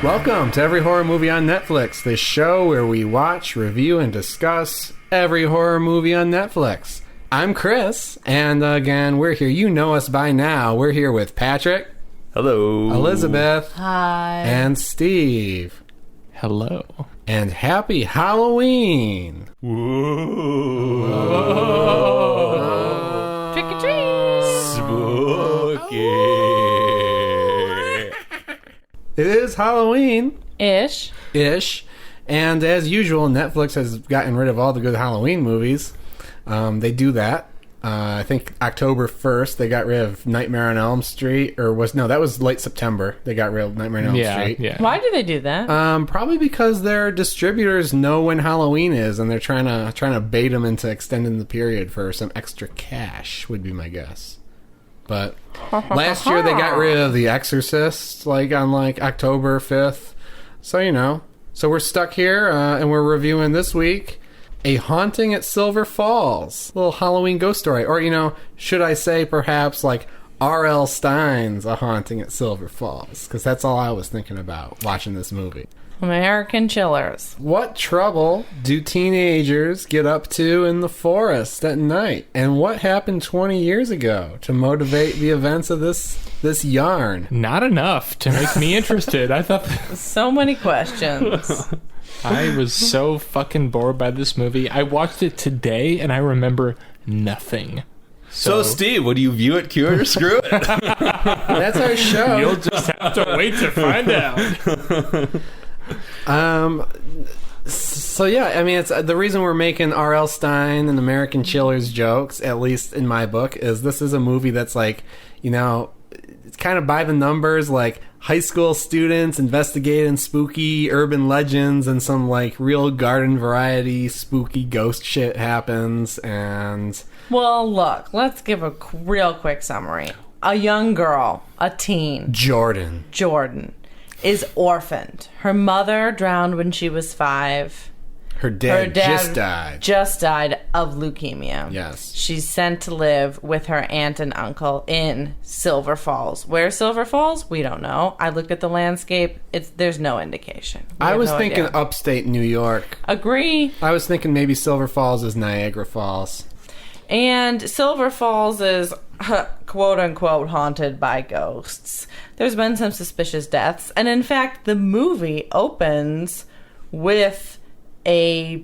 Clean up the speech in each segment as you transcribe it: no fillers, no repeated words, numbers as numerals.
Welcome to Every Horror Movie on Netflix, the show where we watch, review, and discuss every horror movie on Netflix. I'm Chris, and again, we're here. You know us by now. We're here with Patrick. Hello. Elizabeth. Hi. And Steve. Hello. And happy Halloween. Whoa. Whoa. Trick or treat. Spooky. It is Halloween. Ish. And as usual, Netflix has gotten rid of all the good Halloween movies. They do that. I think October 1st, they got rid of Nightmare on Elm Street. That was late September. They got rid of Nightmare on Elm Street. Yeah. Why do they do that? Probably because their distributors know when Halloween is, and they're trying to bait them into extending the period for some extra cash, would be my guess. But last year they got rid of The Exorcist, on October 5th. So, So we're stuck here, and we're reviewing this week A Haunting at Silver Falls. A little Halloween ghost story. Or, should I say perhaps R.L. Stein's A Haunting at Silver Falls? Because that's all I was thinking about watching this movie. American Chillers. What trouble do teenagers get up to in the forest at night? And what happened 20 years ago to motivate the events of this yarn? Not enough to make me interested. I thought So many questions. I was so fucking bored by this movie. I watched it today and I remember nothing. So Steve, would you view it, cue it, or screw it? That's our show. You'll just have to wait to find out. So yeah, I mean, it's the reason we're making R.L. Stine and American Chillers jokes, at least in my book, is this is a movie that's it's kind of by the numbers, high school students investigating spooky urban legends, and some real garden variety spooky ghost shit happens. And Well, look, let's give a real quick summary. A young girl, a teen, Jordan, is orphaned. Her mother drowned when she was 5. Her dad Just died of leukemia. Yes. She's sent to live with her aunt and uncle in Silver Falls. Where Silver Falls? We don't know. I looked at the landscape. There's no indication. I was thinking upstate New York. Agree. I was thinking maybe Silver Falls is Niagara Falls. And Silver Falls is quote-unquote haunted by ghosts. There's been some suspicious deaths. And in fact, the movie opens with a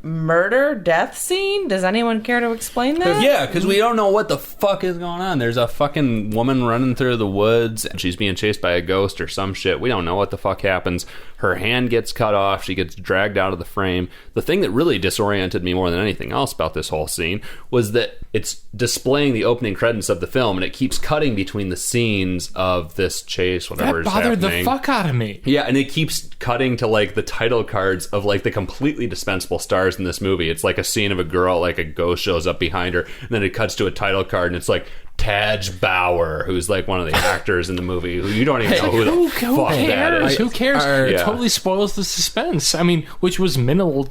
murder death scene. Does anyone care to explain that? Yeah, because we don't know what the fuck is going on. There's a fucking woman running through the woods, and she's being chased by a ghost or some shit. We don't know what the fuck happens. Her hand gets cut off. She gets dragged out of the frame. The thing that really disoriented me more than anything else about this whole scene was that it's displaying the opening credits of the film, and it keeps cutting between the scenes of this chase, whatever is happening. That bothered the fuck out of me. Yeah, and it keeps cutting to the title cards of the completely dispensable stars in this movie. It's a scene of a girl, a ghost shows up behind her, and then it cuts to a title card, and it's Taj Bauer, who's one of the actors in the movie, who you don't even know who the fuck that is. Who cares? It totally spoils the suspense. I mean, which was minimal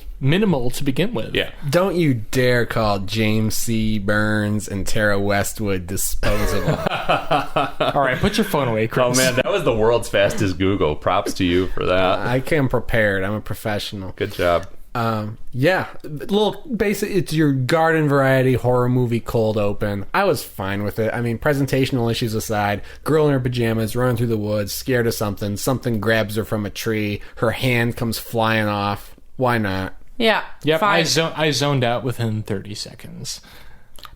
to begin with. Yeah. Don't you dare call James C. Burns and Tara Westwood disposable. All right, put your phone away, Chris. Oh man, that was the world's fastest Google. Props to you for that. I came prepared. I'm a professional. Good job. Yeah, little basic. It's your garden variety horror movie cold open. I was fine with it. I mean, presentational issues aside, girl in her pajamas running through the woods, scared of something. Something grabs her from a tree. Her hand comes flying off. Why not? Yeah. Yep. Fine. I zoned out within 30 seconds.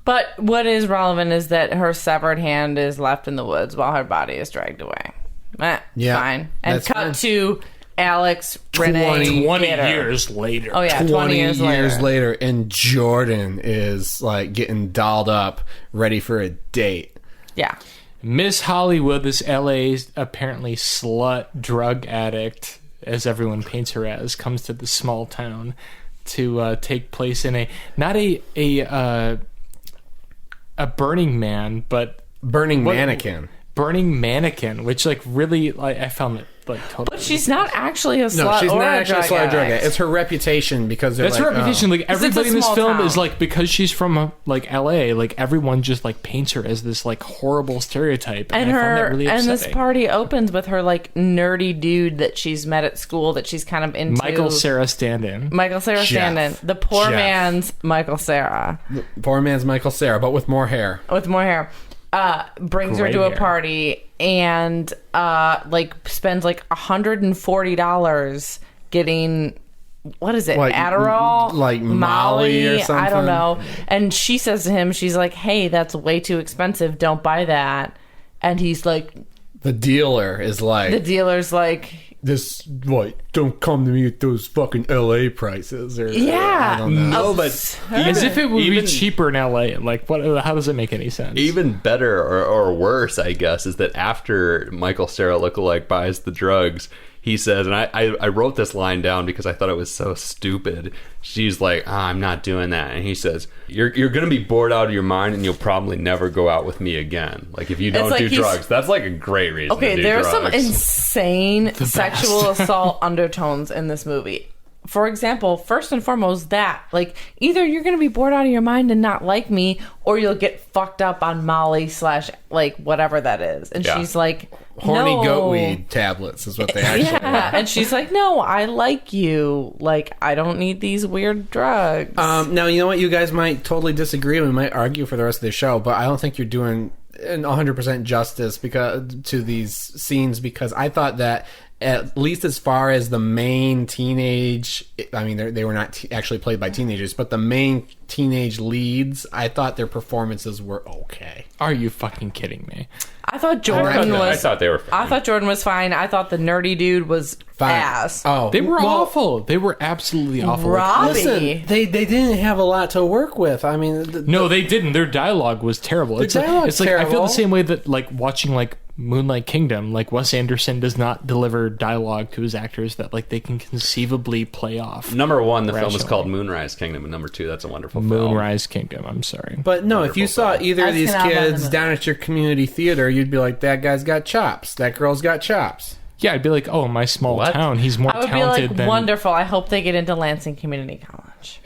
But what is relevant is that her severed hand is left in the woods while her body is dragged away. Yeah, fine. And that's cut fine. to Alex, Renee, 20 Gator. years later. Oh yeah, 20 years later. And Jordan is getting dolled up, ready for a date. Yeah. Miss Hollywood, this LA's apparently slut drug addict, as everyone paints her as, comes to the small town to take place in a Burning Man, but Burning Mannequin. Burning Mannequin, which like really, like, I found it like totally. But she's not actually a slut. No, she's or not a actually a drug slut drug addict. addict. It's her reputation because they're That's like, her reputation. Like everybody in this small film town. is like, because she's from like LA, like everyone just like paints her as this like horrible stereotype, And I found that her really and upsetting. this party opens with her like nerdy dude that she's met at school that she's kind of into. Michael Cera stand-in. Michael Cera Jeff. stand-in. The poor Jeff. man's Michael Cera poor man's Michael Cera, but with more hair. with more hair. Brings her Great to a hair. party and like spends like $140 getting, what is it, Like, Adderall, like Molly or I don't something? know. And she says to him, she's like, hey, that's way too expensive, don't buy that. And he's like, The dealer is like, the dealer's like, this, what, don't come to me with those fucking LA prices. Or yeah. I don't know. No, but As if it would even- be cheaper in LA. Like, what? How does it make any sense? Even better or worse, I guess, is that after Michael Cera lookalike buys the drugs, he says, and I wrote this line down because I thought it was so stupid. She's like, I'm not doing that. And he says, you're going to be bored out of your mind and you'll probably never go out with me again. Like, if you don't like do he's- drugs. That's like a great reason to Okay, do there's some drugs. insane sexual assault undertones in this movie. For example, first and foremost, that like either you're gonna be bored out of your mind and not like me, or you'll get fucked up on Molly / like whatever that is. And Yeah. she's like, Horny no. goat weed tablets is what they actually Yeah, and she's like, no, I like you. Like, I don't need these weird drugs. Now, you know what? You guys might totally disagree. We might argue for the rest of the show, but I don't think you're doing 100% justice to these scenes, because I thought that at least as far as the main teenage, I mean, they were not actually played by teenagers, but the main teenage leads, I thought their performances were okay. Are you fucking kidding me? I thought Jordan I was. thought they were fine. I thought Jordan was fine. I thought the nerdy dude was Fine. ass. Oh, They were well, awful. They were absolutely awful. Robbie. Listen, they didn't have a lot to work with. I mean, No, they didn't. Their dialogue was terrible. It's dialogue's like I feel terrible. the same way that like watching like Moonlight Kingdom, like Wes Anderson does not deliver dialogue to his actors that like they can conceivably play off. Number one, the film is Rationally. called Moonrise Kingdom, and number two, that's a wonderful film. Moonrise Kingdom. I'm sorry. But no, if you Wonderful saw film. either of That's these gonna kids happen. down at your community theater, you'd be like, that guy's got chops. That girl's got chops. Yeah, I'd be like, oh, my small What? town. He's more I would be talented like, than wonderful. I hope they get into Lansing Community College.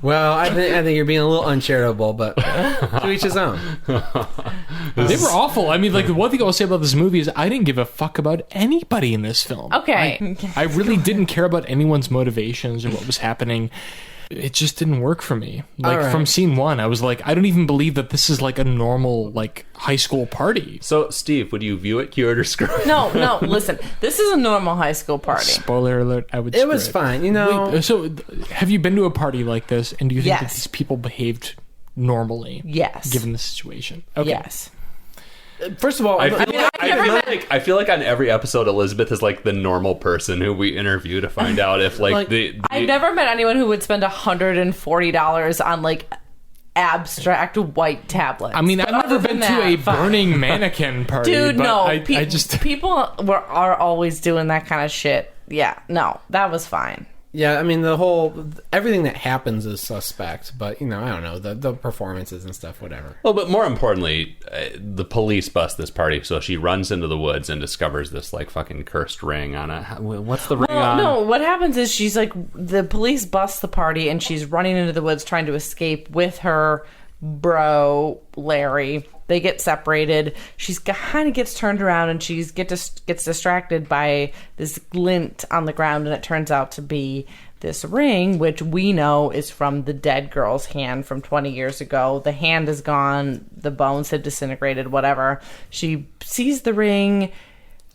Well, I think you're being a little uncharitable, but to each his own. They were awful. I mean, like, the one thing I'll say about this movie is I didn't give a fuck about anybody in this film. Okay. I really didn't care about anyone's motivations or what was happening. It just didn't work for me. Like, All right. from scene one, I was like, I don't even believe that this is like a normal, like, high school party. So, Steve, would you view it cured or screwed? No, listen. This is a normal high school party. Spoiler alert, I would It was screw fine, you know. Wait, so, have you been to a party like this, and do you think that Yes. these people behaved normally? Yes. Given the situation? Okay. Yes. First of all, I feel, mean, I feel like on every episode, Elizabeth is like the normal person who we interview to find out if like, Like, the I've never met anyone who would spend $140 on like abstract white tablets. I mean, But I've never other been than to a that, fine. burning mannequin party. Dude, but no. I just... People are always doing that kind of shit. Yeah, no, that was fine. yeah, I mean, everything that happens is suspect, but, you know, I don't know, the performances and stuff, whatever. Well, but more importantly, the police bust this party, so she runs into the woods and discovers this like fucking cursed ring on a. What's the ring Well, on? no, what happens is she's like, the police bust the party and she's running into the woods trying to escape with her bro, Larry. They get separated. She's kind of gets turned around and gets distracted by this glint on the ground, and it turns out to be this ring, which we know is from the dead girl's hand from 20 years ago. The hand is gone. The bones have disintegrated, whatever. She sees the ring.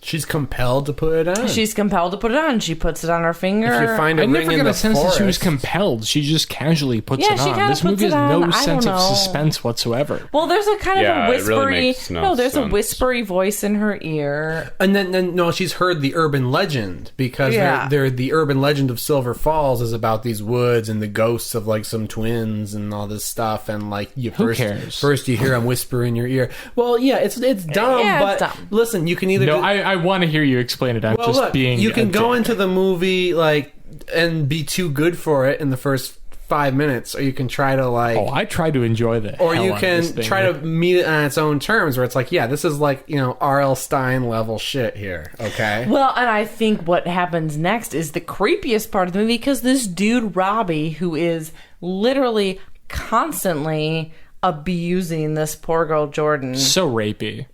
She's compelled to put it on. She's compelled to put it on. She puts it on her finger. If you find a I ring never in get the a sense that she was forest- compelled. She just casually puts Yeah, it she on. kinda This movie puts has it on. no I don't sense of know. suspense whatsoever. Well, there's a kind Yeah, of a it really whispery. makes no there's a sense. whispery voice in her ear. And then no, she's heard the urban legend, because Yeah. they're the urban legend of Silver Falls is about these woods and the ghosts of like some twins and all this stuff. And like Who cares? First you hear them whisper in your ear. Well, yeah, it's dumb, Yeah, but it's dumb. listen, you can either No, do- I want to hear you explain it. I'm well, just look, being. you can a go dick. into the movie like and be too good for it in the first 5 minutes, or you can try to like. Oh, I try to enjoy that. Or you can try to meet it on its own terms, where it's like, yeah, this is like, you know, R.L. Stine level shit here. Okay. Well, and I think what happens next is the creepiest part of the movie, because this dude Robbie, who is literally constantly abusing this poor girl Jordan, so rapey.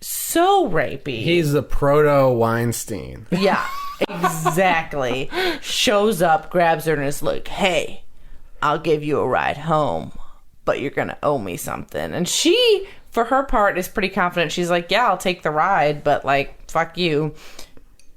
He's the proto Weinstein. Yeah, exactly. Shows up, grabs her, and is like, "Hey, I'll give you a ride home, but you're gonna owe me something." And she, for her part, is pretty confident. She's like, "Yeah, I'll take the ride, but like, fuck you."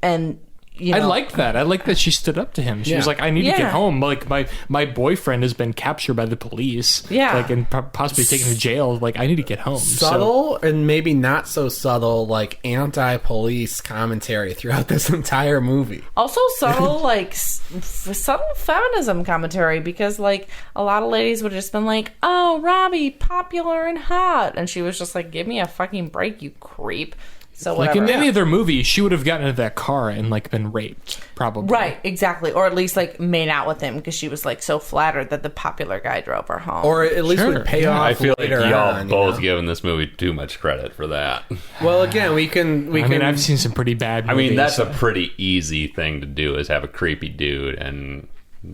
And you know, I liked that. I liked that she stood up to him. She was like, "I need to get home. Like my boyfriend has been captured by the police. Like and possibly taken to jail. Like I need to get home." Subtle and maybe not so subtle, like anti-police commentary throughout this entire movie. Also subtle, like subtle feminism commentary, because like a lot of ladies would have just been like, "Oh, Robbie, popular and hot," and she was just like, "Give me a fucking break, you creep." So whatever. Like in any other movie, she would have gotten into that car and like been raped, probably. Right, exactly. Or at least like made out with him because she was like so flattered that the popular guy drove her home. Or at least would pay off. I feel like y'all on, both giving this movie too much credit for that. Well, again, we can. I mean, I've seen some pretty bad movies. I mean, that's a pretty easy thing to do, is have a creepy dude and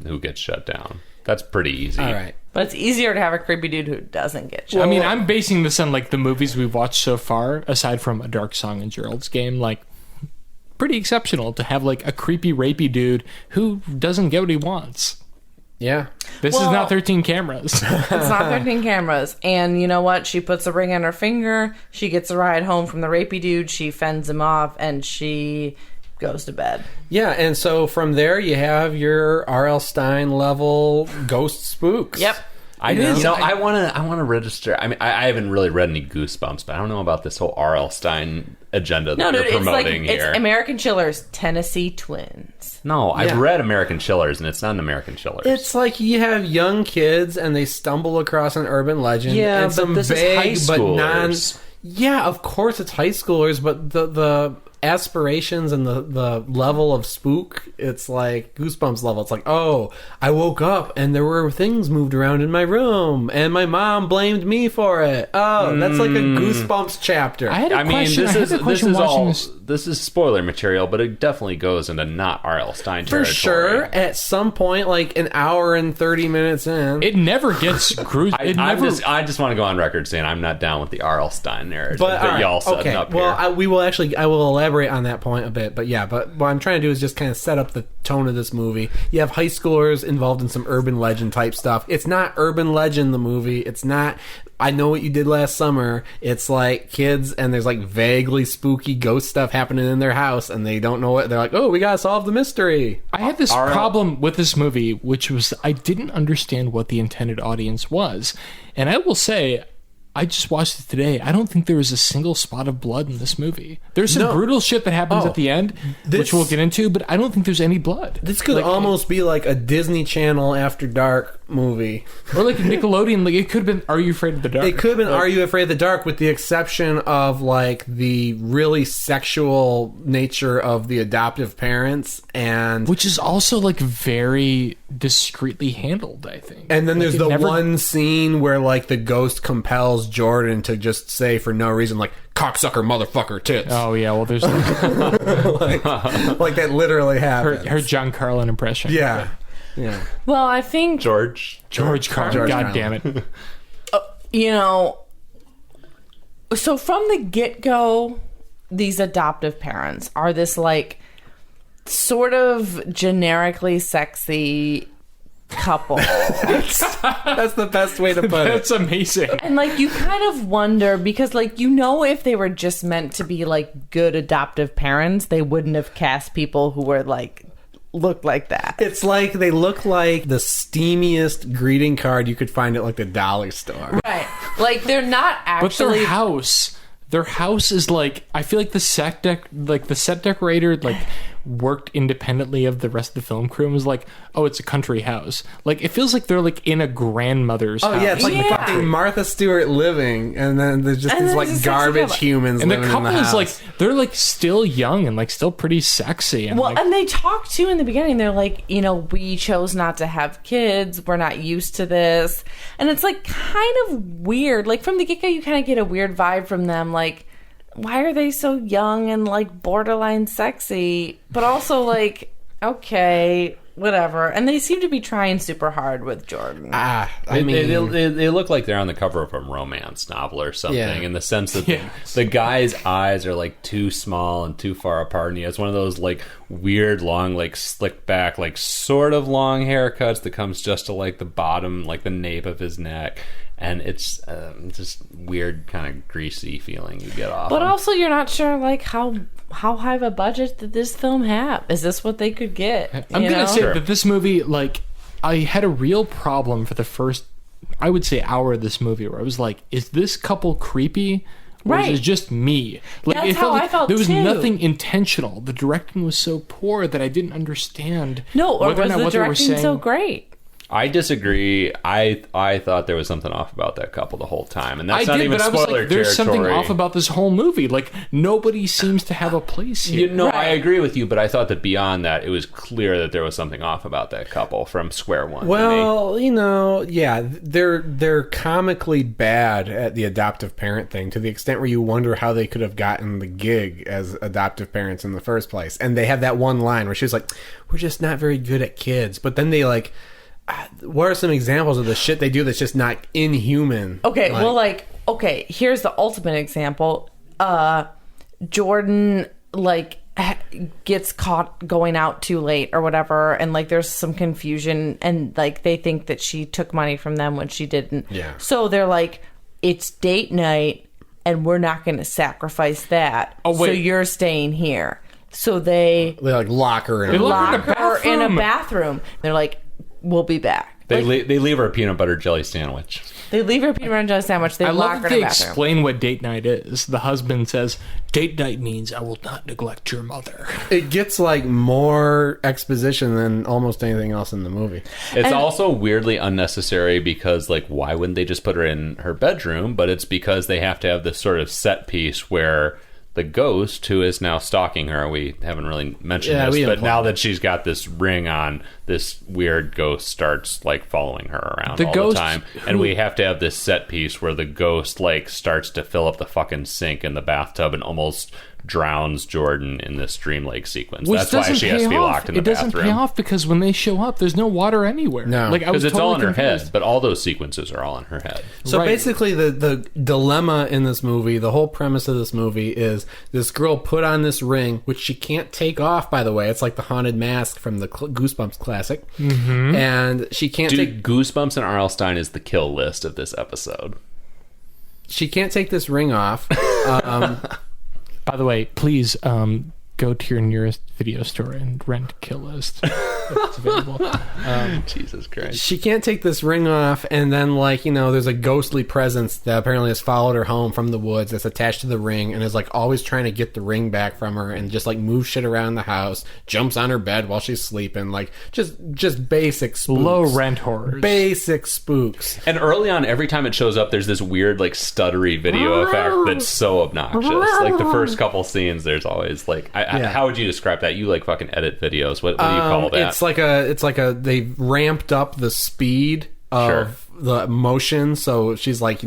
who gets shut down. That's pretty easy. All right. But it's easier to have a creepy dude who doesn't get shot. I mean, I'm basing this on like the movies we've watched so far, aside from A Dark Song and Gerald's Game. Like, pretty exceptional to have like a creepy, rapey dude who doesn't get what he wants. Yeah. This is not 13 cameras. It's not 13 cameras. And you know what? She puts a ring on her finger. She gets a ride home from the rapey dude. She fends him off, and she goes to bed. Yeah, and so from there you have your R.L. Stine level ghost spooks. Yep. I want to register. I mean, I haven't really read any Goosebumps, but I don't know about this whole R.L. Stine agenda that you're promoting here. It's American Chillers, Tennessee Twins. No, I've read American Chillers, and it's not an American Chillers. It's like you have young kids, and they stumble across an urban legend. Yeah, and but some this vague, is high schoolers. Yeah, of course it's high schoolers, but the aspirations and the level of spook, it's like Goosebumps level. It's like, oh, I woke up and there were things moved around in my room and my mom blamed me for it. Oh, that's like a Goosebumps chapter. I had a question. This is spoiler material, but it definitely goes into not R.L. Stine territory. For sure, at some point, like an hour and 30 minutes in, it never gets gruesome. I just want to go on record saying I'm not down with the R.L. Stine narrative that y'all setting up here. Well, I will elaborate on that point a bit, but what I'm trying to do is just kind of set up the tone of this movie. You have high schoolers involved in some urban legend type stuff. It's not urban legend, the movie. It's not I Know What You Did Last Summer. It's like kids, and there's like vaguely spooky ghost stuff happening in their house, and they don't know what. They're like, oh, we gotta solve the mystery. I had this problem with this movie, which was I didn't understand what the intended audience was. And I will say, I just watched it today. I don't think there was a single spot of blood in this movie. There's some brutal shit that happens at the end, which we'll get into, but I don't think there's any blood. This could almost be like a Disney Channel After Dark movie. Or like a Nickelodeon. Like it could have been Are You Afraid of the Dark? It could have been Are You Afraid of the Dark, with the exception of like the really sexual nature of the adoptive parents, and which is also like very discreetly handled, I think. And then there's one scene where like the ghost compels Jordan to just say for no reason like cocksucker motherfucker tits. Oh yeah, well there's like that literally happens. Her John Carlin impression. Yeah. Well, I think George Carlin. God damn it. You know, so from the get-go, these adoptive parents are this like sort of generically sexy couple. That's the best way to put it. That's amazing. And like you kind of wonder, because like if they were just meant to be like good adoptive parents, they wouldn't have cast people who were like looked like that. It's like they look like the steamiest greeting card you could find at like the dollar store. Right. Like they're not actually. But their house is like, I feel like the set decorator like worked independently of the rest of the film crew and was like, oh, it's a country house. Like, it feels like they're like in a grandmother's house. Oh yeah, it's like fucking Martha Stewart living, and then there's just these like garbage humans and living the couple in the house. is like, they're like still young and like still pretty sexy. And, Well, like, and they talk too in the beginning. They're like, we chose not to have kids. We're not used to this. And it's like kind of weird. Like from the get-go, you kind of get a weird vibe from them. Like, why are they so young and like borderline sexy? But also like, okay, whatever. And they seem to be trying super hard with Jordan. I mean, they look like they're on the cover of a romance novel or something, Yeah. in the sense that the guy's eyes are like too small and too far apart, and he has one of those like weird long, like slicked back, like sort of long haircuts that comes just to like the bottom, like the nape of his neck. And it's just weird, kind of greasy feeling you get off. But him. also, you're not sure like how high of a budget did this film have? Is this what they could get? I'm gonna say Sure. that this movie, like, I had a real problem for the first, I would say, hour of this movie where I was like, is this couple creepy? Or Right. is it just me? Like, That's it felt how like I felt there was too. nothing intentional. The directing was so poor that I didn't understand. No, or whether or was not the what they were directing saying. so great? I disagree. I thought there was something off about that couple the whole time, and that's I not did, even but I was spoiler like, there's something territory. off about this whole movie. Like, nobody seems to have a place here. You know, I Right. agree with you, but I thought that beyond that, it was clear that there was something off about that couple from square one. to me. well, yeah, they're comically bad at the adoptive parent thing to the extent where you wonder how they could have gotten the gig as adoptive parents in the first place. And they have that one line where she's like, "We're just not very good at kids," but then they like. What are some examples of the shit they do that's just not inhuman? Okay, here's the ultimate example. Jordan, like, gets caught going out too late or whatever, and, like, there's some confusion, and, like, they think that she took money from them when she didn't. Yeah. So they're like, it's date night, and we're not going to sacrifice that. Oh, wait. So you're staying here. So they like lock her in. They a lock lock her in a bathroom. bathroom. They're like, we'll be back. they leave her a peanut butter jelly sandwich. They leave her peanut butter and jelly sandwich. They I lock love her that in they a bathroom. explain what date night is. The husband says, date night means I will not neglect your mother. It gets like more exposition than almost anything else in the movie. It's also weirdly unnecessary because, like, why wouldn't they just put her in her bedroom? But it's because they have to have this sort of set piece where the ghost, who is now stalking her, we haven't really mentioned Yeah, this, we but implied now it. that she's got this ring on, this weird ghost starts, like, following her around The all ghost the time. And we have to have this set piece where the ghost, like, starts to fill up the fucking sink in the bathtub and almost drowns Jordan in this Dream Lake sequence. Which That's why doesn't she has pay to be off. locked in the It doesn't bathroom. pay off because when they show up, there's no water anywhere. No. Like, I was Because it's totally all in her confused. head, but all those sequences are all in her head. So Right. basically, the dilemma in this movie, the whole premise of this movie is this girl put on this ring, which she can't take off, by the way. It's like the haunted mask from the Goosebumps classic. Mm-hmm. And she can't Dude, Goosebumps and R.L. Stein is the kill list of this episode. take this ring off. By the way, please go to your nearest video store and rent Kill List if it's available. Jesus Christ. She can't take this ring off, and then, like, there's a ghostly presence that apparently has followed her home from the woods that's attached to the ring and is, like, always trying to get the ring back from her and just, like, moves shit around the house, jumps on her bed while she's sleeping, like, just basic spooks. Low rent horrors. Basic spooks. And early on, every time it shows up, there's this weird, like, stuttery video effect that's so obnoxious. Like, the first couple scenes, there's always, like... how would you describe that? You, like, fucking edit videos. What do you call that? It's like a they've ramped up the speed of Sure. the motion, so she's like,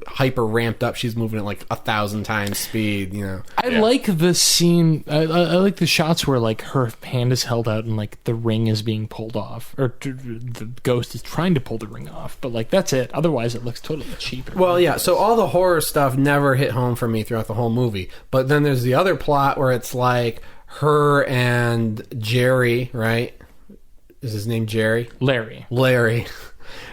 hyper ramped up. She's moving at like 1,000 times speed, I like the scene. I like the shots where, like, her hand is held out and, like, the ring is being pulled off, or the ghost is trying to pull the ring off. But, like, that's it. Otherwise, it looks totally cheap. Well, yeah, so all the horror stuff never hit home for me throughout the whole movie. But then there's the other plot where it's like her and Jerry, right? Is his name Jerry? Larry.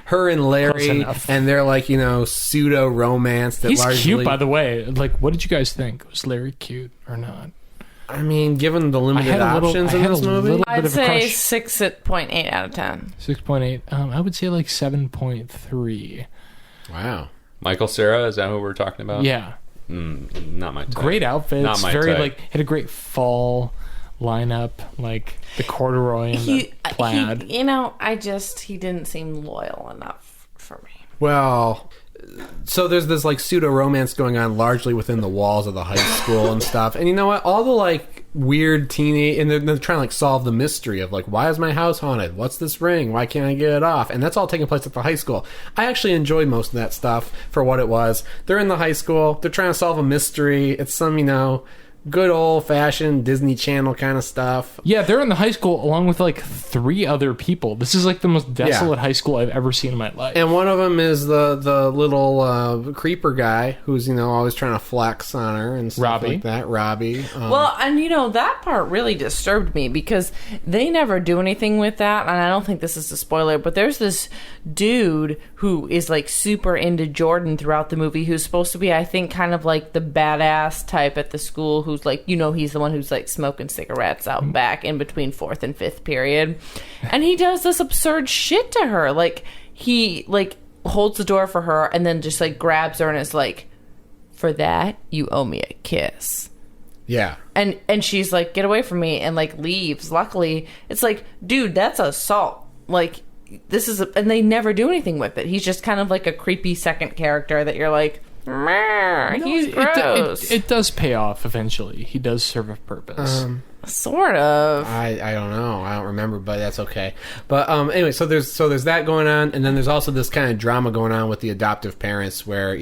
Her and Close Larry, enough. and they're like, pseudo romance that He's largely... cute, by the way. Like, what did you guys think? Was Larry cute or not? I mean, given the limited options in this movie... bit I'd of a say crush. 6.8 out of 10. 6.8. I would say like 7.3. Wow. Michael Cera, is that who we're talking about? Yeah. Not my type. Great outfits. Not my very type. like had a great fall. line up, like the corduroy and the plaid. He didn't seem loyal enough for me. Well, so there's this like pseudo romance going on largely within the walls of the high school and stuff. And you know what? All the like weird teenage, and they're trying to like solve the mystery of like, why is my house haunted? What's this ring? Why can't I get it off? And that's all taking place at the high school. I actually enjoyed most of that stuff for what it was. They're in the high school. They're trying to solve a mystery. It's some, good old-fashioned Disney Channel kind of stuff. Yeah, they're in the high school along with like 3 other people. This is like the most desolate high school I've ever seen in my life. And one of them is the little creeper guy who's always trying to flex on her and stuff like that. Robbie. Well, and that part really disturbed me because they never do anything with that. And I don't think this is a spoiler, but there's this dude who is like super into Jordan throughout the movie, who's supposed to be, I think, kind of like the badass type at the school, who's like, he's the one who's like smoking cigarettes out back in between 4th and 5th period. And he does this absurd shit to her. Like, he like holds the door for her and then just like grabs her and is like, for that, you owe me a kiss. Yeah. And she's like, get away from me, and like leaves. Luckily, it's like, dude, that's assault. Like, this is and they never do anything with it. He's just kind of like a creepy second character that you're like, he's gross. It does pay off eventually. He does serve a purpose. Sort of. I don't know. I don't remember, but that's okay. But anyway, so there's that going on, and then there's also this kind of drama going on with the adoptive parents, where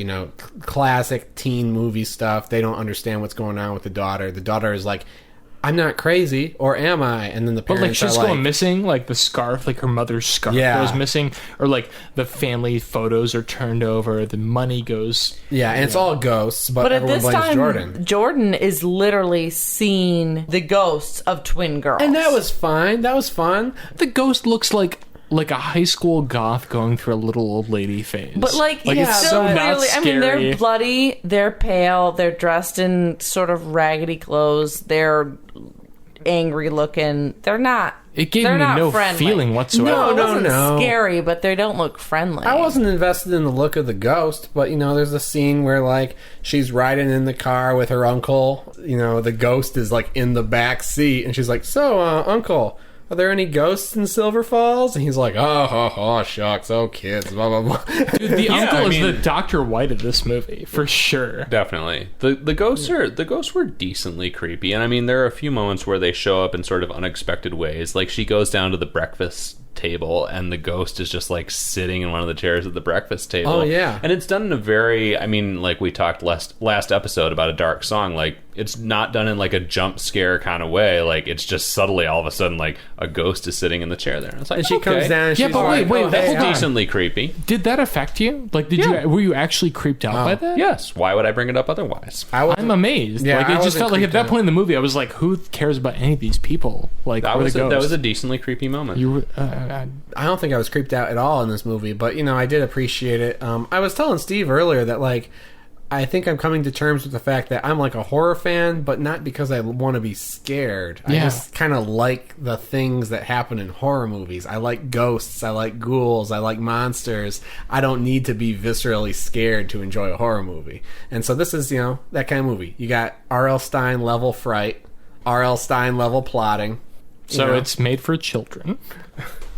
classic teen movie stuff. They don't understand what's going on with the daughter. The daughter is like, I'm not crazy, or am I? And then the parents she's are like, going missing, like the scarf, like her mother's scarf goes missing, or like the family photos are turned over, the money goes. Yeah, and it's all ghosts, but at everyone this blames time, Jordan is literally seeing the ghosts of twin girls. And that was fine. That was fun. The ghost looks like a high school goth going through a little old lady phase. But it's so not scary. I mean, they're bloody, they're pale, they're dressed in sort of raggedy clothes, they're angry looking. They're not. It gave me no friendly. Feeling whatsoever. No, it wasn't scary, but they don't look friendly. I wasn't invested in the look of the ghost, but there's a scene where like she's riding in the car with her uncle. The ghost is like in the back seat, and she's like, "So, uncle, are there any ghosts in Silver Falls?" And he's like, oh shucks, kids, blah, blah, blah. Dude, the uncle is the Dr. White of this movie, for sure. Definitely. The ghosts were decently creepy. And I mean, there are a few moments where they show up in sort of unexpected ways. Like, she goes down to the breakfast table and the ghost is just like sitting in one of the chairs at the breakfast table. Oh yeah. And it's done in a very, like we talked last episode about A Dark Song, like it's not done in like a jump scare kind of way. Like, it's just subtly all of a sudden like a ghost is sitting in the chair there. And it's like, and she comes down and she's but wait, that's decently creepy. Did that affect you? Like, were you actually creeped out by that? Yes. Why would I bring it up otherwise? I'm amazed. Yeah, like, it just felt like at that point in the movie I was like, who cares about any of these people? Like, that was a decently creepy moment. I don't think I was creeped out at all in this movie, but I did appreciate it. I was telling Steve earlier that like I think I'm coming to terms with the fact that I'm like a horror fan, but not because I want to be scared. I just kind of like the things that happen in horror movies. I like ghosts, I like ghouls, I like monsters. I don't need to be viscerally scared to enjoy a horror movie. And so this is, that kind of movie. You got R.L. Stine level fright, R.L. Stine level plotting. So it's made for children.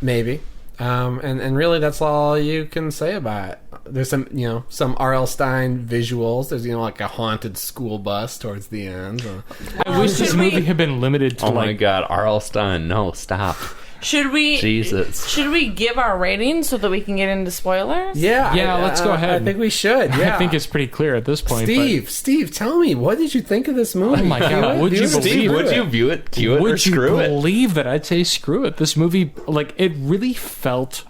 Maybe. And really that's all you can say about it. There's some R.L. Stine visuals. There's like a haunted school bus towards the end. I wish this movie had been limited to my god, R.L. Stine, no, stop. Should we give our ratings so that we can get into spoilers? Yeah, let's go ahead. I think we should. Yeah. I think it's pretty clear at this point. Steve, tell me, what did you think of this movie? Oh my god, would you view it, cue it, would or screw it? Would you believe that I'd say screw it? This movie, like, it really felt...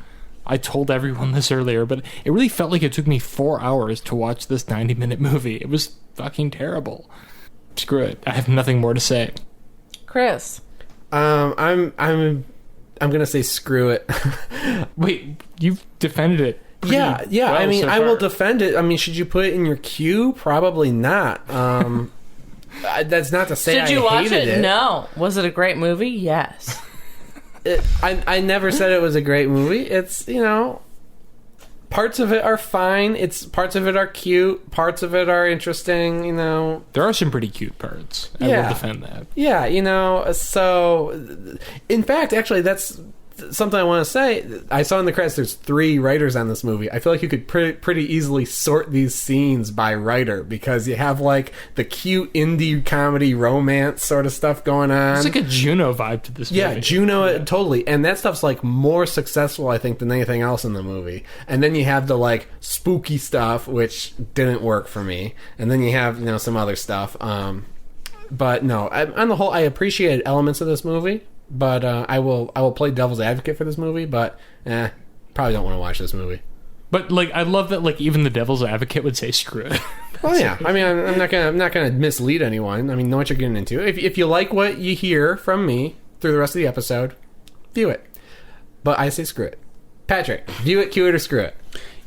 I told everyone this earlier, but it really felt like it took me 4 hours to watch this 90-minute movie. It was fucking terrible. Screw it. I have nothing more to say. Chris. I'm gonna say screw it. Wait, you've defended it. Yeah. Well, I mean, so I will defend it. I mean, should you put it in your queue? Probably not. That's not to say Did you watch hated it. No. Was it a great movie? Yes. I never said it was a great movie. It's, parts of it are fine. Parts of it are cute. Parts of it are interesting. You know, There are some pretty cute parts. I will defend that. yeah. You know, so in fact, actually, that's something I want to say. I saw in the credits there's 3 writers on this movie. I feel like you could pretty easily sort these scenes by writer, because you have like the cute indie comedy romance sort of stuff going on. It's like a Juno vibe to this movie. Yeah, Juno, totally. And that stuff's like more successful, I think, than anything else in the movie. And then you have the like spooky stuff, which didn't work for me. And then you have, you know, some other stuff. But no, on the whole, I appreciated elements of this movie. But I will play devil's advocate for this movie. But probably don't want to watch this movie. But like, I love that like even the devil's advocate would say screw it. Well, yeah. I mean, I'm not gonna mislead anyone. I mean, know what you're getting into. If you like what you hear from me through the rest of the episode, view it. But I say screw it. Patrick, view it, cue it, or screw it.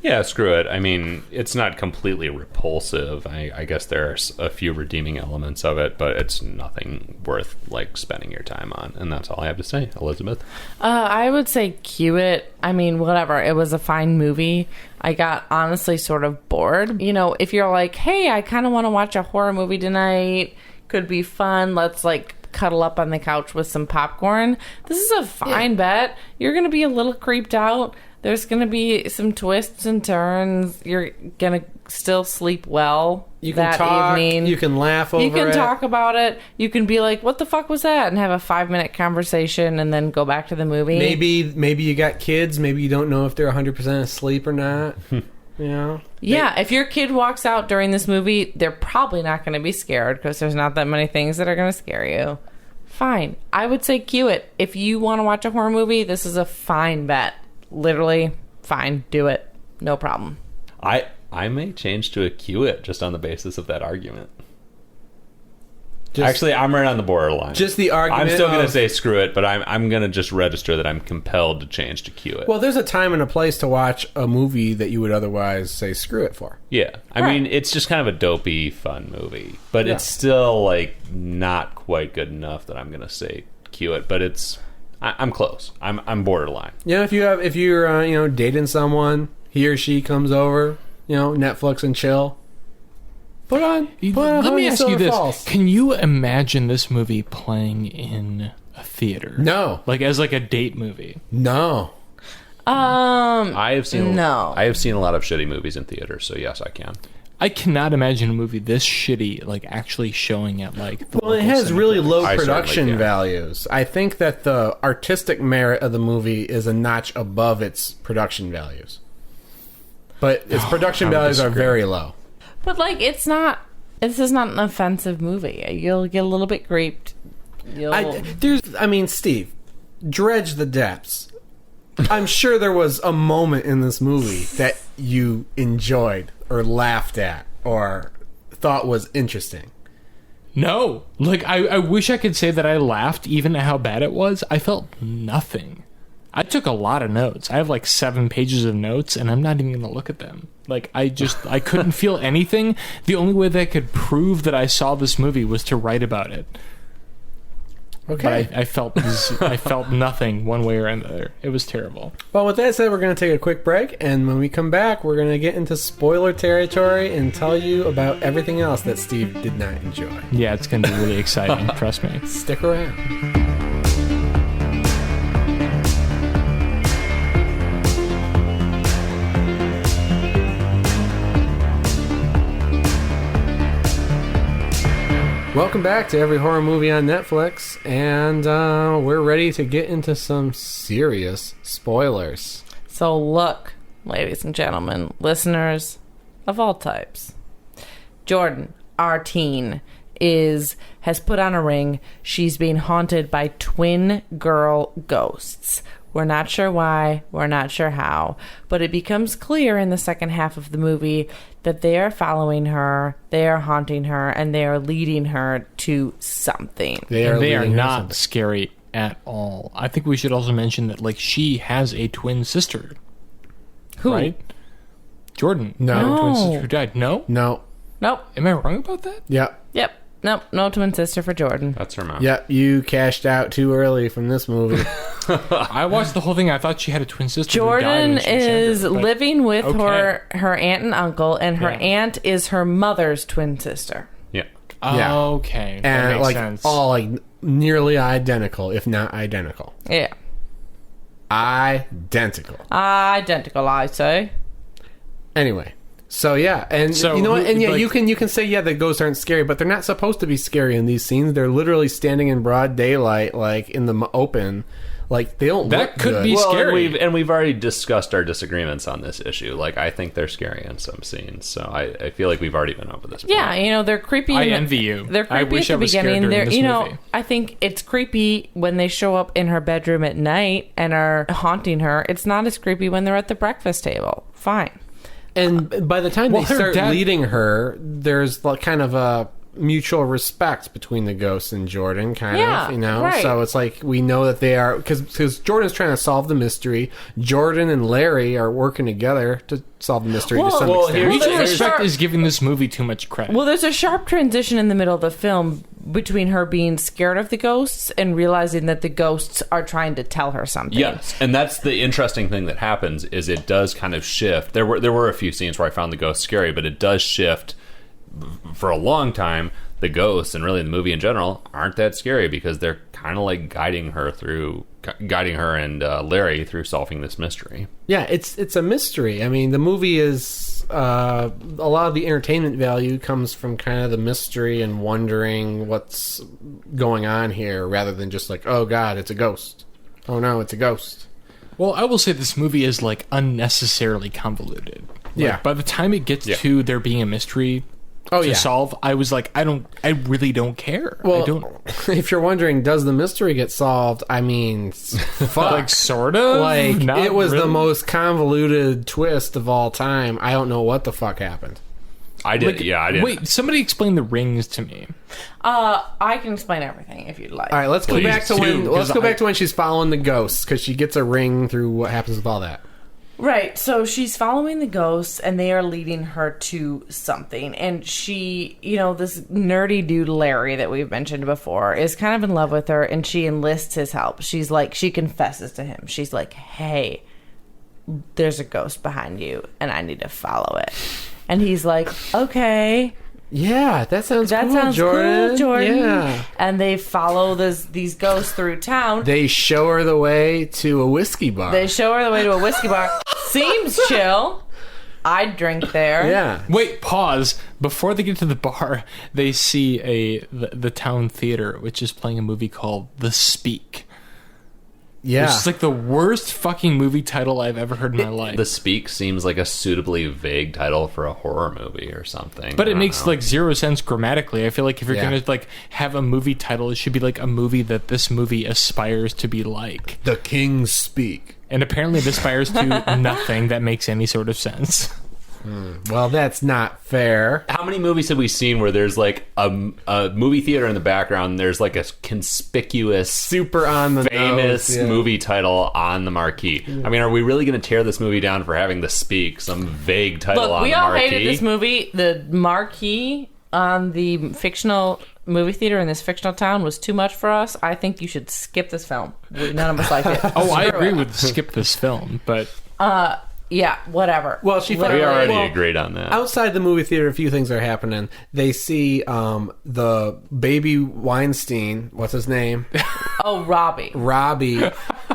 Yeah, screw it. I mean, it's not completely repulsive. I guess there's a few redeeming elements of it, but it's nothing worth like spending your time on. And that's all I have to say. Elizabeth? I would say cue it. I mean, whatever. It was a fine movie. I got honestly sort of bored. You know, if you're like, hey, I kind of want to watch a horror movie tonight, could be fun. Let's like cuddle up on the couch with some popcorn. This is a fine bet. You're going to be a little creeped out. There's going to be some twists and turns. You're going to still sleep well You can that talk. evening. You can laugh over it. You can talk about it. You can be like, what the fuck was that? And have a 5-minute conversation and then go back to the movie. Maybe you got kids. Maybe you don't know if they're 100% asleep or not. You know? Yeah, if your kid walks out during this movie, they're probably not going to be scared because there's not that many things that are going to scare you. Fine. I would say cue it. If you want to watch a horror movie, this is a fine bet. Literally, fine. Do it. No problem. I may change to a cue it just on the basis of that argument. Just, Actually, I'm right on the borderline. just the argument. I'm still going to of- say screw it, but I'm going to just register that I'm compelled to change to cue it. Well, there's a time and a place to watch a movie that you would otherwise say screw it for. Yeah. I Right. mean, it's just kind of a dopey, fun movie. But Yeah. it's still, like, not quite good enough that I'm going to say cue it. But it's... I'm close. I'm borderline. You know, if you're dating someone, he or she comes over, Netflix and chill. Put on. Let me ask you Silver this: Falls. can you imagine this movie playing in a theater? No. like as like a date movie. No. I have seen No. I have seen a lot of shitty movies in theaters, so yes, I can. I cannot imagine a movie this shitty like actually showing at like. The Well, it local has really cineplex. low I certainly production can. values. I think that the artistic merit of the movie is a notch above its production values. But its production I would values are disagree. very low. But, like, this is not an offensive movie. You'll get a little bit creeped. Steve, dredge the depths. I'm sure there was a moment in this movie that you enjoyed or laughed at or thought was interesting. No, like I wish I could say that I laughed even at how bad it was. I felt nothing. I took a lot of notes. I have like 7 pages of notes, and I'm not even going to look at them. Like I couldn't feel anything. The only way that I could prove that I saw this movie was to write about it. Okay. But I felt nothing one way or another. It was terrible. Well, with that said, we're going to take a quick break, and when we come back, we're going to get into spoiler territory and tell you about everything else that Steve did not enjoy. Yeah, it's going to be really exciting. Trust me. Stick around. Welcome back to Every Horror Movie on Netflix, and we're ready to get into some serious spoilers. So look, ladies and gentlemen, listeners of all types. Jordan, our teen, has put on a ring. She's being haunted by twin girl ghosts. We're not sure why, we're not sure how, but it becomes clear in the second half of the movie that they are following her, they are haunting her, and they are leading her to something. They are leading her not something. scary at all. I think we should also mention that like she has a twin sister. Who? Right? Jordan. No. had a twin No. sister who died. No? No. Nope. Am I wrong about that? Yep. Yep. Nope, no twin sister for Jordan. That's her mom. Yep, you cashed out too early from this movie. I watched the whole thing. I thought she had a twin sister. Jordan who died when she was is younger, but- living with okay. her aunt and uncle, and her Yeah. aunt is her mother's twin sister. Yeah. Yeah. Okay, that And makes like sense. all like nearly identical, if not identical. Yeah. Identical. Identical, I say. Anyway, so yeah, and So you know what? And yeah, like- you can say the ghosts aren't scary, but they're not supposed to be scary in these scenes. They're literally standing in broad daylight, like in the open. Like they don't. That look could good. be Well, scary. and we've already discussed our disagreements on this issue. Like, I think they're scary in some scenes, so I feel like we've already been over this. Yeah, you know, they're creepy. I in the- envy you. They're I creepy wish at I the was scared beginning. during They're, this you know, movie. I think it's creepy when they show up in her bedroom at night and are haunting her. It's not as creepy when they're at the breakfast table. Fine. And by the time Well, they her start dad- leading her, there's like kind of a mutual respect between the ghosts and Jordan, kind Yeah, of, you know? right. So it's like we know that they are, because Jordan's trying to solve the mystery. Jordan and Larry are working together to solve the mystery to some extent. here's- Mutual there's- respect is giving this movie too much credit. Well, there's a sharp transition in the middle of the film between her being scared of the ghosts and realizing that the ghosts are trying to tell her something. Yes, and that's the interesting thing that happens is it does kind of shift. There were a few scenes where I found the ghost scary, but it does shift. For a long time, the ghosts and really the movie in general aren't that scary because they're kind of like guiding her and Larry through solving this mystery. Yeah, it's a mystery. I mean, the movie is a lot of the entertainment value comes from kind of the mystery and wondering what's going on here, rather than just like, oh god, it's a ghost. Oh no, it's a ghost. Well, I will say this movie is like unnecessarily convoluted. Like, Yeah. By the time it gets to there being a mystery Oh to yeah. solve, I was like, I really don't care. Well, I don't if you're wondering, does the mystery get solved? I mean, fuck. like sort of Like, Not it was the really. most convoluted twist of all time. I don't know what the fuck happened. I did, Like, I did. Wait, somebody explain the rings to me. I can explain everything if you'd like. All right, let's go Please back to do, when. Let's 'cause go back to when she's following the ghosts because she gets a ring through what happens with all that. Right, so she's following the ghosts and they are leading her to something. And she, you know, this nerdy dude Larry that we've mentioned before is kind of in love with her and she enlists his help. She's like, she confesses to him. She's like, hey, there's a ghost behind you and I need to follow it. And he's like, okay. Yeah, that sounds That cool, sounds Jordan. cool, Jordan. Yeah. And they follow these ghosts through town. They show her the way to a whiskey bar. They show her the way to a whiskey bar. Seems chill. I'd drink there. Yeah. Wait, pause. Before they get to the bar, they see the town theater, which is playing a movie called The Speak. Yeah. Which is like the worst fucking movie title I've ever heard in my life. The Speak seems like a suitably vague title for a horror movie or something. But I it don't makes know. like zero sense grammatically. I feel like if you're Yeah. gonna like have a movie title, it should be like a movie that this movie aspires to be like. The Kings Speak. And apparently it aspires to nothing that makes any sort of sense. Well, that's not fair. How many movies have we seen where there's like a movie theater in the background and there's like a conspicuous Super on the famous nose, yeah. movie title on the marquee? I mean, are we really going to tear this movie down for having The Speak, some vague title Look, on we the all marquee? hated this movie. The marquee on the fictional movie theater in this fictional town was too much for us. I think you should skip this film. None of us liked it. Oh, I Screw agree it. with skip this film, but Yeah, whatever. Well, she We Literally. already Well, agreed on that. Outside the movie theater, a few things are happening. They see the baby Weinstein. What's his name? Oh, Robbie. Robbie.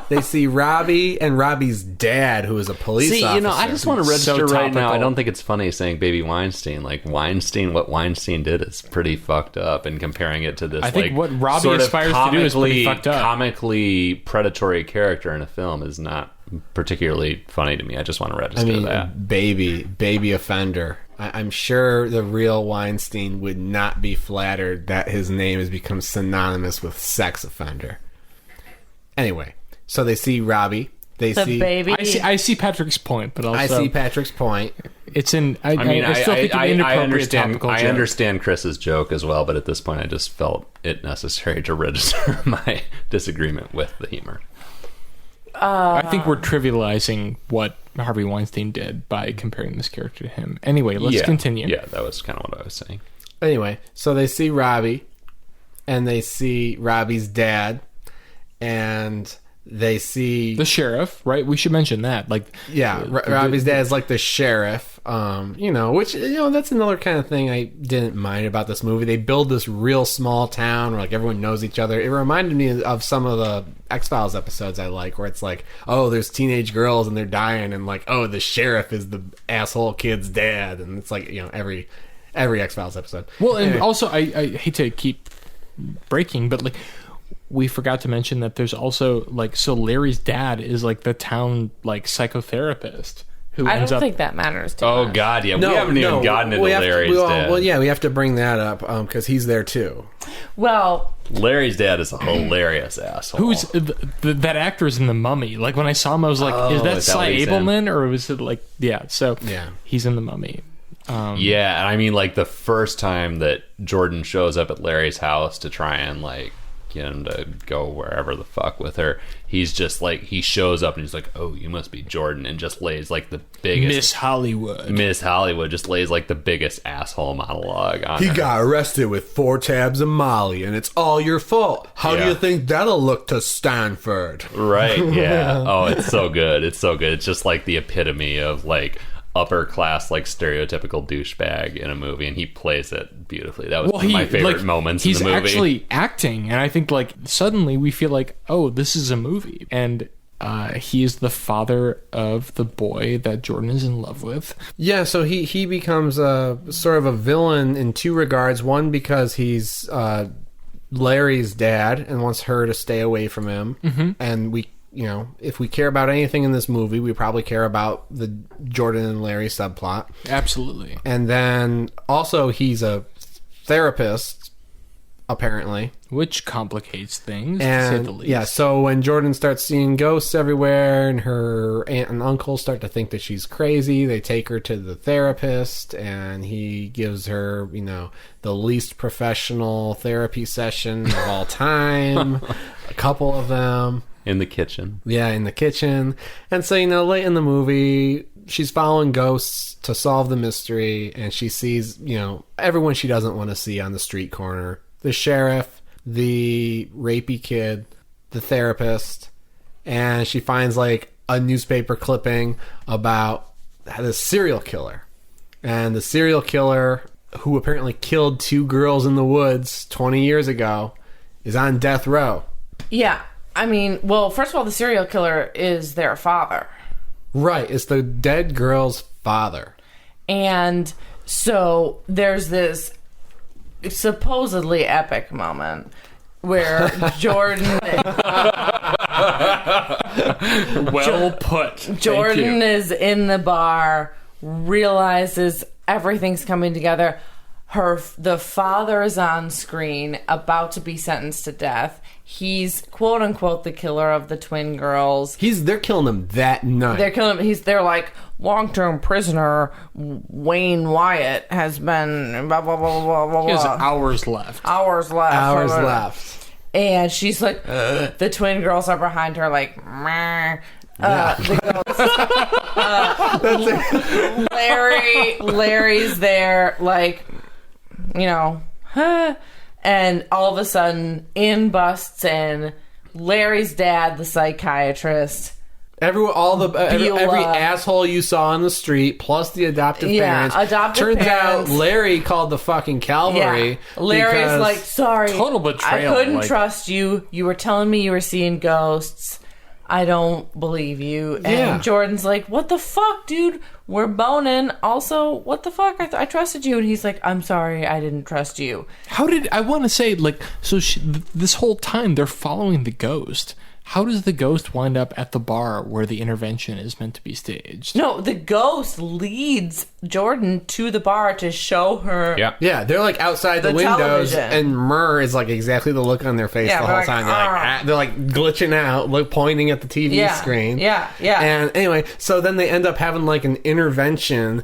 They see Robbie and Robbie's dad, who is a police See, officer. you know, I just want to register So right now. topical. I don't think it's funny saying baby Weinstein. Like, Weinstein, what Weinstein did is pretty fucked up, and comparing it to this, I think like, what Robbie sort of aspires to do is pretty comically- fucked up. comically predatory character in a film is not particularly funny to me. I just want to register I mean, that. baby offender. I'm sure the real Weinstein would not be flattered that his name has become synonymous with sex offender. Anyway, so they see Robbie. They The see. baby. I see Patrick's point, but also I see Patrick's point. it's in. I I mean, I still think it's an inappropriate understand. topical I joke. understand Chris's joke as well, but at this point, I just felt it necessary to register my disagreement with the humor. I think we're trivializing what Harvey Weinstein did by comparing this character to him. Anyway, let's continue. Yeah, that was kind of what I was saying. Anyway, so they see Robbie, and they see Robbie's dad, and they see The sheriff, right? We should mention that. Like, Robbie's dad is like the sheriff. Which that's another kind of thing I didn't mind about this movie. They build this real small town where like everyone knows each other. It reminded me of some of the X-Files episodes I like, where it's like, oh, there's teenage girls and they're dying, and like, oh, the sheriff is the asshole kid's dad, and it's like every X-Files episode. Well, and also I hate to keep breaking, but like, we forgot to mention that there's also like, so Larry's dad is like the town like psychotherapist who I ends don't up. think that matters too Oh much. God, yeah, we haven't even gotten into Larry's dad. Well, yeah, we have to bring that up because he's there too. Well, Larry's dad is a hilarious asshole. Who's that actor is in The Mummy? Like when I saw him, I was like, "Is that is that Cy what he's Abelman or was it like?" Yeah, so Yeah. he's in The Mummy. Yeah, and I mean, like the first time that Jordan shows up at Larry's house to try and like get him to go wherever the fuck with her, he's just like, he shows up and he's like, "Oh, you must be Jordan," and just lays like the biggest Miss Hollywood just lays like the biggest asshole monologue on her. got arrested with 4 tabs of Molly, and it's all your fault. How do Yeah. you think that'll look to Stanford? Right, yeah. Oh, it's so good. It's so good. It's just like the epitome of like upper class, like stereotypical douchebag in a movie, and he plays it beautifully. That was one of my favorite moments in the movie. He's actually acting, and I think like suddenly we feel like, oh, this is a movie, and he is the father of the boy that Jordan is in love with. Yeah, so he becomes a sort of a villain in 2 regards. One, because he's Larry's dad and wants her to stay away from him, and we. If we care about anything in this movie, we probably care about the Jordan and Larry subplot. Absolutely. And then also he's a therapist, apparently. Which complicates things, to say And the least. yeah, so when Jordan starts seeing ghosts everywhere and her aunt and uncle start to think that she's crazy, they take her to the therapist, and he gives her, the least professional therapy session of all time. A couple of them. in the kitchen. Yeah, in the kitchen. And so, late in the movie, she's following ghosts to solve the mystery, and she sees, everyone she doesn't want to see on the street corner. The sheriff, the rapey kid, the therapist, and she finds, like, a newspaper clipping about this serial killer. And the serial killer, who apparently killed 2 girls in the woods 20 years ago, is on death row. yeah. I mean, well, first of all, the serial killer is their father. Right, it's the dead girl's father. And so there's this supposedly epic moment where Jordan Well put. Jordan is in the bar, realizes everything's coming together. The father is on screen, about to be sentenced to death. He's quote unquote the killer of the twin girls. They're killing him that night. They're killing him. They're like, long-term prisoner Wayne Wyatt has been blah blah blah blah blah. He has blah. hours left. Hours left. Hours left. And she's like, the twin girls are behind her, like, meh. The ghost. Larry's there, like, and all of a sudden, in busts in Larry's dad, the psychiatrist. Every asshole you saw on the street, plus the adoptive parents. Turns out Larry called the fucking cavalry. Yeah. Larry's like, sorry. Total betrayal. I couldn't trust you. You were telling me you were seeing ghosts. I don't believe you. And Jordan's like, what the fuck, dude? We're boning. Also, what the fuck? I trusted you. And he's like, I'm sorry, I didn't trust you. How did I want to say, like, so this whole time they're following the ghost. How does the ghost wind up at the bar where the intervention is meant to be staged? No, the ghost leads Jordan to the bar to show her. Yeah, they're like outside the windows, television. and Murr is like exactly the look on their face the whole time. They're like glitching out, pointing at the TV screen. Yeah. And anyway, so then they end up having like an intervention.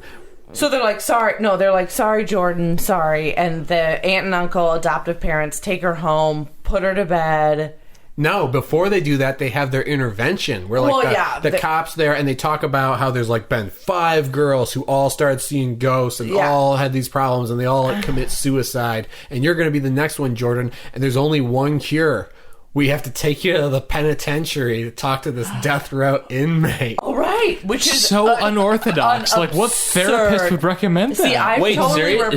So they're like, sorry. No, they're like, sorry, Jordan, sorry. And the aunt and uncle, adoptive parents, take her home, put her to bed. No, before they do that, they have their intervention. Where the cops there, and they talk about how there's like been 5 girls who all started seeing ghosts and all had these problems, and they all like, commit suicide. And you're going to be the next one, Jordan. And there's only one cure. We have to take you to the penitentiary to talk to this death row inmate. Oh, right. Which is so unorthodox. Like, what therapist would recommend that? See,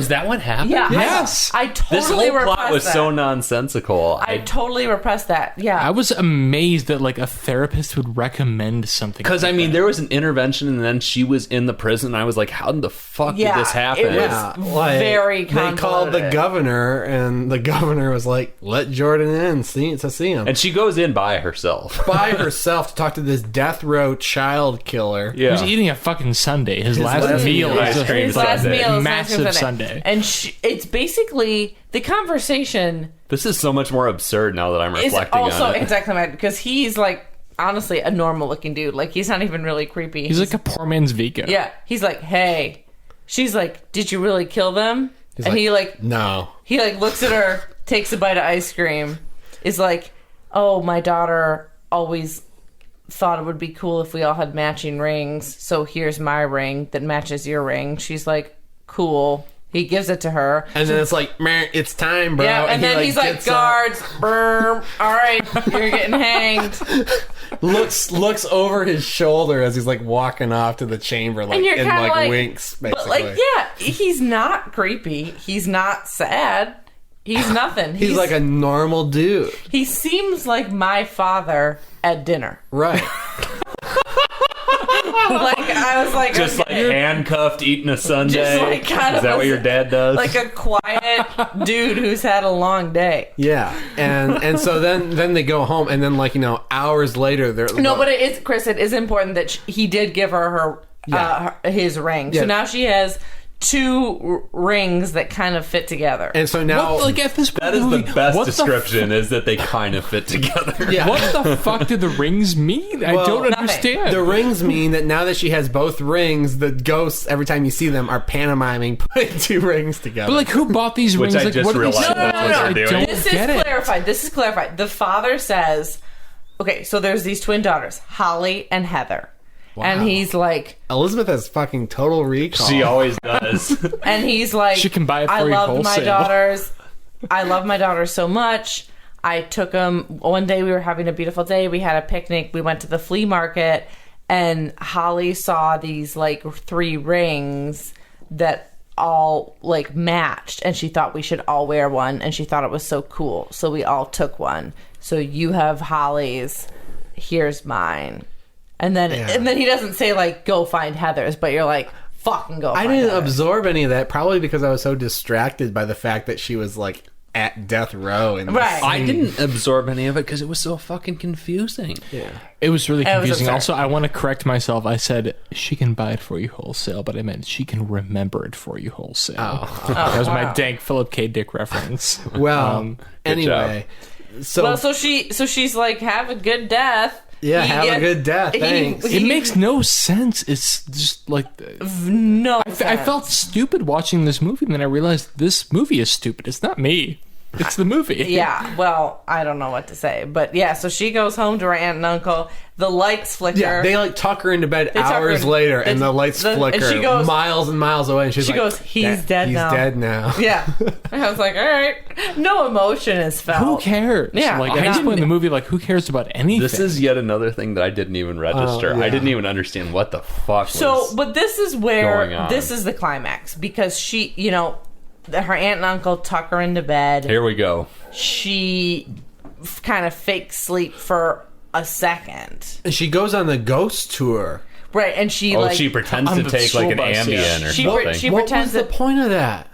is that what happened? Yeah. Yes. I totally This whole plot was that. so nonsensical. I totally repressed that. Yeah. I was amazed that like a therapist would recommend something. Because, like there was an intervention, and then she was in the prison, and I was like, how the fuck did this happen? It was very convoluted. They called the governor, and the governor was like, let Jordan in to see him. And she goes in by herself. To talk to this death row child killer. Yeah. He's eating a fucking sundae. His last meal ice is cream His last meal is massive sundae. And it's basically the conversation. This is so much more absurd now that I'm Is reflecting also on it. exactly mad because he's like honestly a normal looking dude. Like he's not even really creepy. He's like a poor man's Vigo. Yeah. He's like, hey. She's like, did you really kill them? He no. He like looks at her, takes a bite of ice cream, is like, oh, my daughter always thought it would be cool if we all had matching rings, so here's my ring that matches your ring. She's like, cool. He gives it to her. And then it's like, man, it's time, bro. Yeah, and then he's like, guards, brr, all right, you're getting hanged. Looks over his shoulder as he's like walking off to the chamber, like, and like winks, basically. But like, yeah, he's not creepy. He's not sad. He's nothing. He's like a normal dude. He seems like my father at dinner. Right. Like, I was like... Just like handcuffed, eating a sundae. Just like kind Is that what your dad does? Like a quiet dude who's had a long day. Yeah. And so then they go home, and then like, hours later, they're... No, but it is, Chris, it is important that he did give her his ring. Yeah. So now she has 2 rings that kind of fit together. And so now... at this point, that is the best description, is that they kind of fit together. Yeah. What the fuck do the rings mean? I don't nothing. understand. The rings mean that now that she has both rings, the ghosts, every time you see them, are pantomiming putting 2 rings together. But like, who bought these rings? I Like, just what are these? realized that's what I they're doing. don't This is get it. clarified. This is clarified. The father says, okay, so there's these twin daughters, Holly and Heather. Wow. And he's like... Elizabeth has fucking total recall. She always does. And he's like... She can buy it for I you loved my wholesale." daughters. I love my daughters so much. I took them... One day we were having a beautiful day. We had a picnic. We went to the flea market. And Holly saw these, like, 3 rings that all, like, matched. And she thought we should all wear one. And she thought it was so cool. So we all took one. So you have Holly's. Here's mine. And then he doesn't say, like, go find Heather's, but you're like, fucking go find I didn't Heather's. absorb any of that, probably because I was so distracted by the fact that she was, like, at death row. And Right. I didn't absorb any of it because it was so fucking confusing. Yeah. It was really It was confusing. absurd. Also, I want to correct myself. I said she can buy it for you wholesale, but I meant she can remember it for you wholesale. That was my dank Philip K. Dick reference. Well, anyway. So, So she's like, have a good death. yeah, have a good death. Thanks. It makes no sense. It's just like no. I felt stupid watching this movie, and then I realized this movie is stupid. It's not me. It's the movie. Yeah, well, I don't know what to say. But yeah, so she goes home to her aunt and uncle. The lights flicker. Yeah, they like tuck her into bed hours later, and the lights flicker and she goes, miles and miles away. And she goes, he's dead now. He's dead now. Yeah. I was like, all right. No emotion is felt. Who cares? Yeah. Like at this point in the movie, like who cares about anything? This is yet another thing that I didn't even register. yeah. I didn't even understand what the fuck was But this is where, going on. this is the climax. Because she, her aunt and uncle tuck her into bed. Here we go. She kind of fake sleep for a second. And she goes on the ghost tour. Right, and she She pretends on to the take like an school bus, Ambien yeah. or She something. What pretends was the that point of that?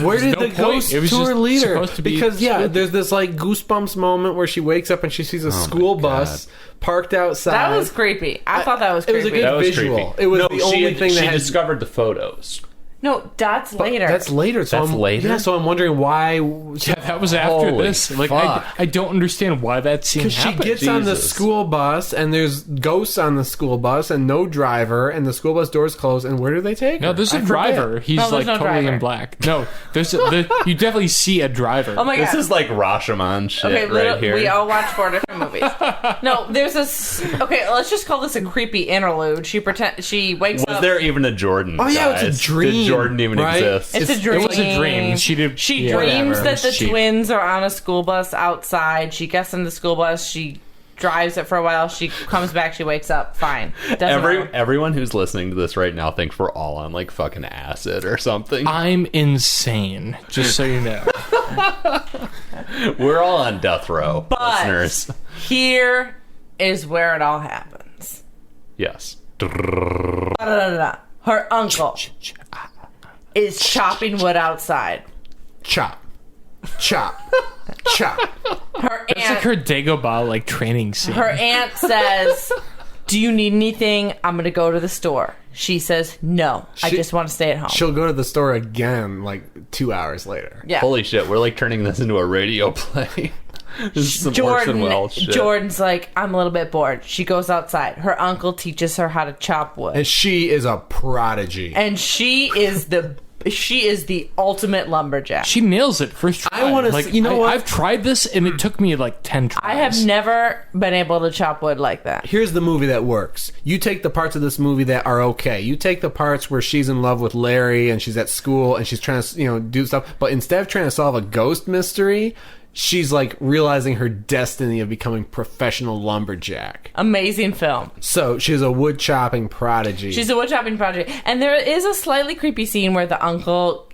Where did the ghost It was tour just lead her? supposed to be Because spooky. there's this like goosebumps moment where she wakes up and she sees a school bus parked outside. that was creepy. I thought that was It creepy. was a good That was visual. creepy. It was the only thing that she had. discovered the photos. No, that's later. That's later. So That's later? Yeah, so I'm wondering why. Yeah, that was after Holy this. Like, fuck. I don't understand why that scene Because she happened. gets on the Jesus. school bus, and there's ghosts on the school bus, and no driver, and the school bus doors closed, and where do they take her? No, there's a I forget. driver. He's No, like there's no totally driver. in black. No, you definitely see a driver. Oh my god. This is like Rashomon shit right here. We all watch 4 different movies. No, there's this. Okay, let's just call this a creepy interlude. She wakes Was up. there even a Jordan? Oh, yeah, it's a guys? dream, Did Jordan even right? exist? It's a dream. It was a dream. She She whatever. dreams that the She- twins are on a school bus outside. She gets in the school bus. She drives it for a while. She comes back. She wakes up. Fine. Doesn't matter. Everyone who's listening to this right now thinks we're all on like fucking acid or something. I'm insane, just so you know. We're all on death row, But listeners. here is where it all happens. Yes. Da-da-da-da. Her uncle is chopping wood outside. Chop. Chop. Chop. Her It's like aunt, her Dagobah like training scene. her aunt says, "Do you need anything? I'm going to go to the store." She says, "No, I She- just want to stay at home." She'll go to the store again like 2 hours later. Yeah. Holy shit, we're like turning this into a radio play. This is some Orson Welles shit. Jordan's like, "I'm a little bit bored." She goes outside. Her uncle teaches her how to chop wood. And she is a prodigy. And she is the ultimate lumberjack. She nails it first try. I wanna like, you know what? I've tried this and it took me like 10 tries. I have never been able to chop wood like that. Here's the movie that works. You take the parts of this movie that are okay. You take the parts where she's in love with Larry and she's at school and she's trying to, do stuff. But instead of trying to solve a ghost mystery, she's like realizing her destiny of becoming professional lumberjack. Amazing film. So she's a wood chopping prodigy. She's a wood chopping project. And there is a slightly creepy scene where the uncle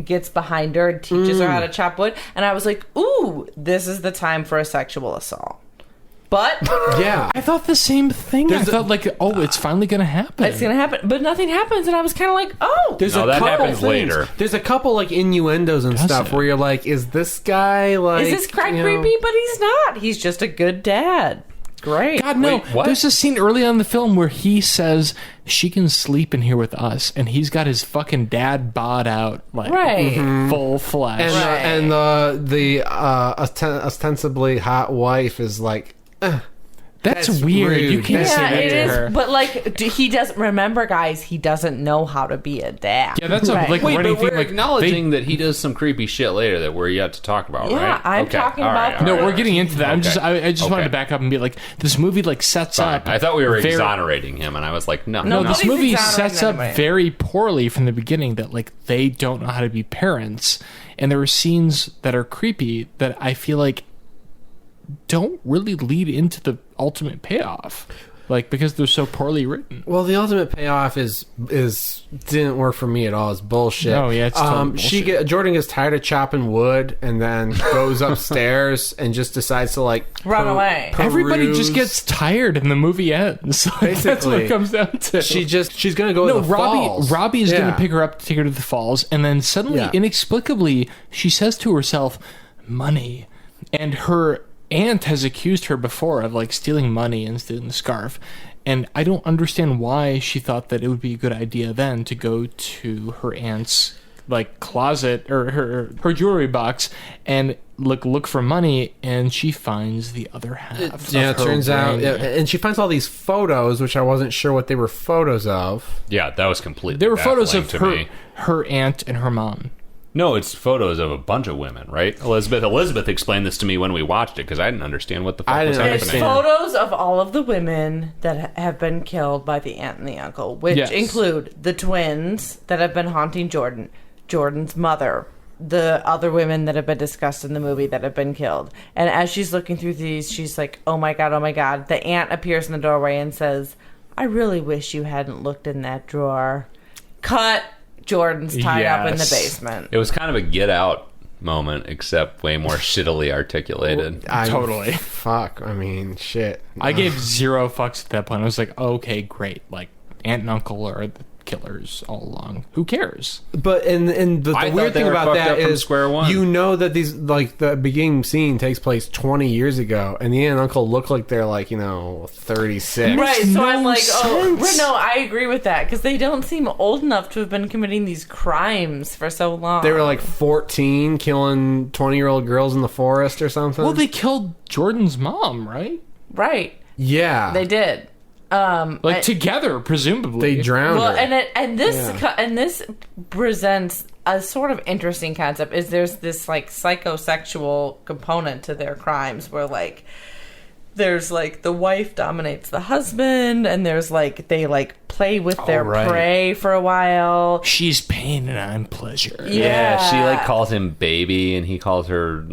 gets behind her and teaches her how to chop wood. And I was like, ooh, this is the time for a sexual assault. But yeah. I thought the same thing. I thought like, oh, it's finally going to happen. it's going to happen. But nothing happens. And I was kind of like, oh. There's No, a that couple happens things. later. There's a couple like innuendos and stuff it? where you're like, is this guy like? Is this guy creepy? But he's not. He's just a good dad. Great. God, no. Wait, what? There's a scene early on in the film where he says she can sleep in here with us, and he's got his fucking dad bod out, like Right. full flesh. And Right. the ostensibly hot wife is like, that's that's weird. rude. You can't Yeah, say that it to is. her. But like, he doesn't remember, guys. He doesn't know how to be a dad. Yeah, that's Right. a like Wait, running but we're thing. Like, acknowledging that he does some creepy shit later that we're yet to talk about, Yeah, right? I'm Okay, talking all about right, the- all no, right. we're getting into that. I just wanted Okay. to back up and be like, this movie like sets Fine. up. I thought we were very- exonerating him, and I was like, no. No, No, this Nobody's movie exonerating sets up anybody. very poorly from the beginning that like they don't know how to be parents, and there are scenes that are creepy that I feel like don't really lead into the ultimate payoff, like because they're so poorly written. well, the ultimate payoff is didn't work for me at all. It's bullshit. No, yeah, it's total bullshit. Jordan gets tired of chopping wood and then goes upstairs and just decides to like Run away. Everybody peruse. just gets tired and the movie ends. Like, that's what Basically. it comes down to. She's gonna go No, to the falls. Robbie is going Yeah. to pick her up to take her to the falls, and then suddenly, Yeah. inexplicably, she says to herself, "Money," and her aunt has accused her before of like stealing money and stealing the scarf, and I don't understand why she thought that it would be a good idea then to go to her aunt's like closet or her jewelry box and look for money, and she finds the other half. Yeah, of it her turns out, ring. and she finds all these photos, which I wasn't sure what they were photos of. Yeah, that was completely There were photos baffling of to her, me. her aunt and her mom. No, it's photos of a bunch of women, right? Elizabeth explained this to me when we watched it because I didn't understand what the fuck I was didn't It's happening. understand. photos of all of the women that have been killed by the aunt and the uncle, which Yes. include the twins that have been haunting Jordan, Jordan's mother, the other women that have been discussed in the movie that have been killed. And as she's looking through these, she's like, oh my God, oh my God. The aunt appears in the doorway and says, I really wish you hadn't looked in that drawer. Cut. Jordan's tied up in the Yes. basement. It was kind of a Get Out moment, except way more shittily articulated. Totally. Fuck. I mean, shit. I gave zero fucks at that point. I was like, oh, okay, great. Like, aunt and uncle are killers all along. Who cares? But and the I thought weird they thing were about fucked that up from is square one. you know that these like the beginning scene takes place 20 years ago, and the aunt and uncle look like they're like 36. Right, so no I'm like, sense. no, I agree with that because they don't seem old enough to have been committing these crimes for so long. They were like 14, killing 20-year-old girls in the forest or something. Well, they killed Jordan's mom, right? right. yeah, They did. Together, presumably. They drowned Well, her. and this presents a sort of interesting concept. Is there's this like psychosexual component to their crimes where like there's like the wife dominates the husband, and there's like they like play with their right. prey for a while. She's pain and I'm pleasure. Yeah. She like calls him baby, and he calls her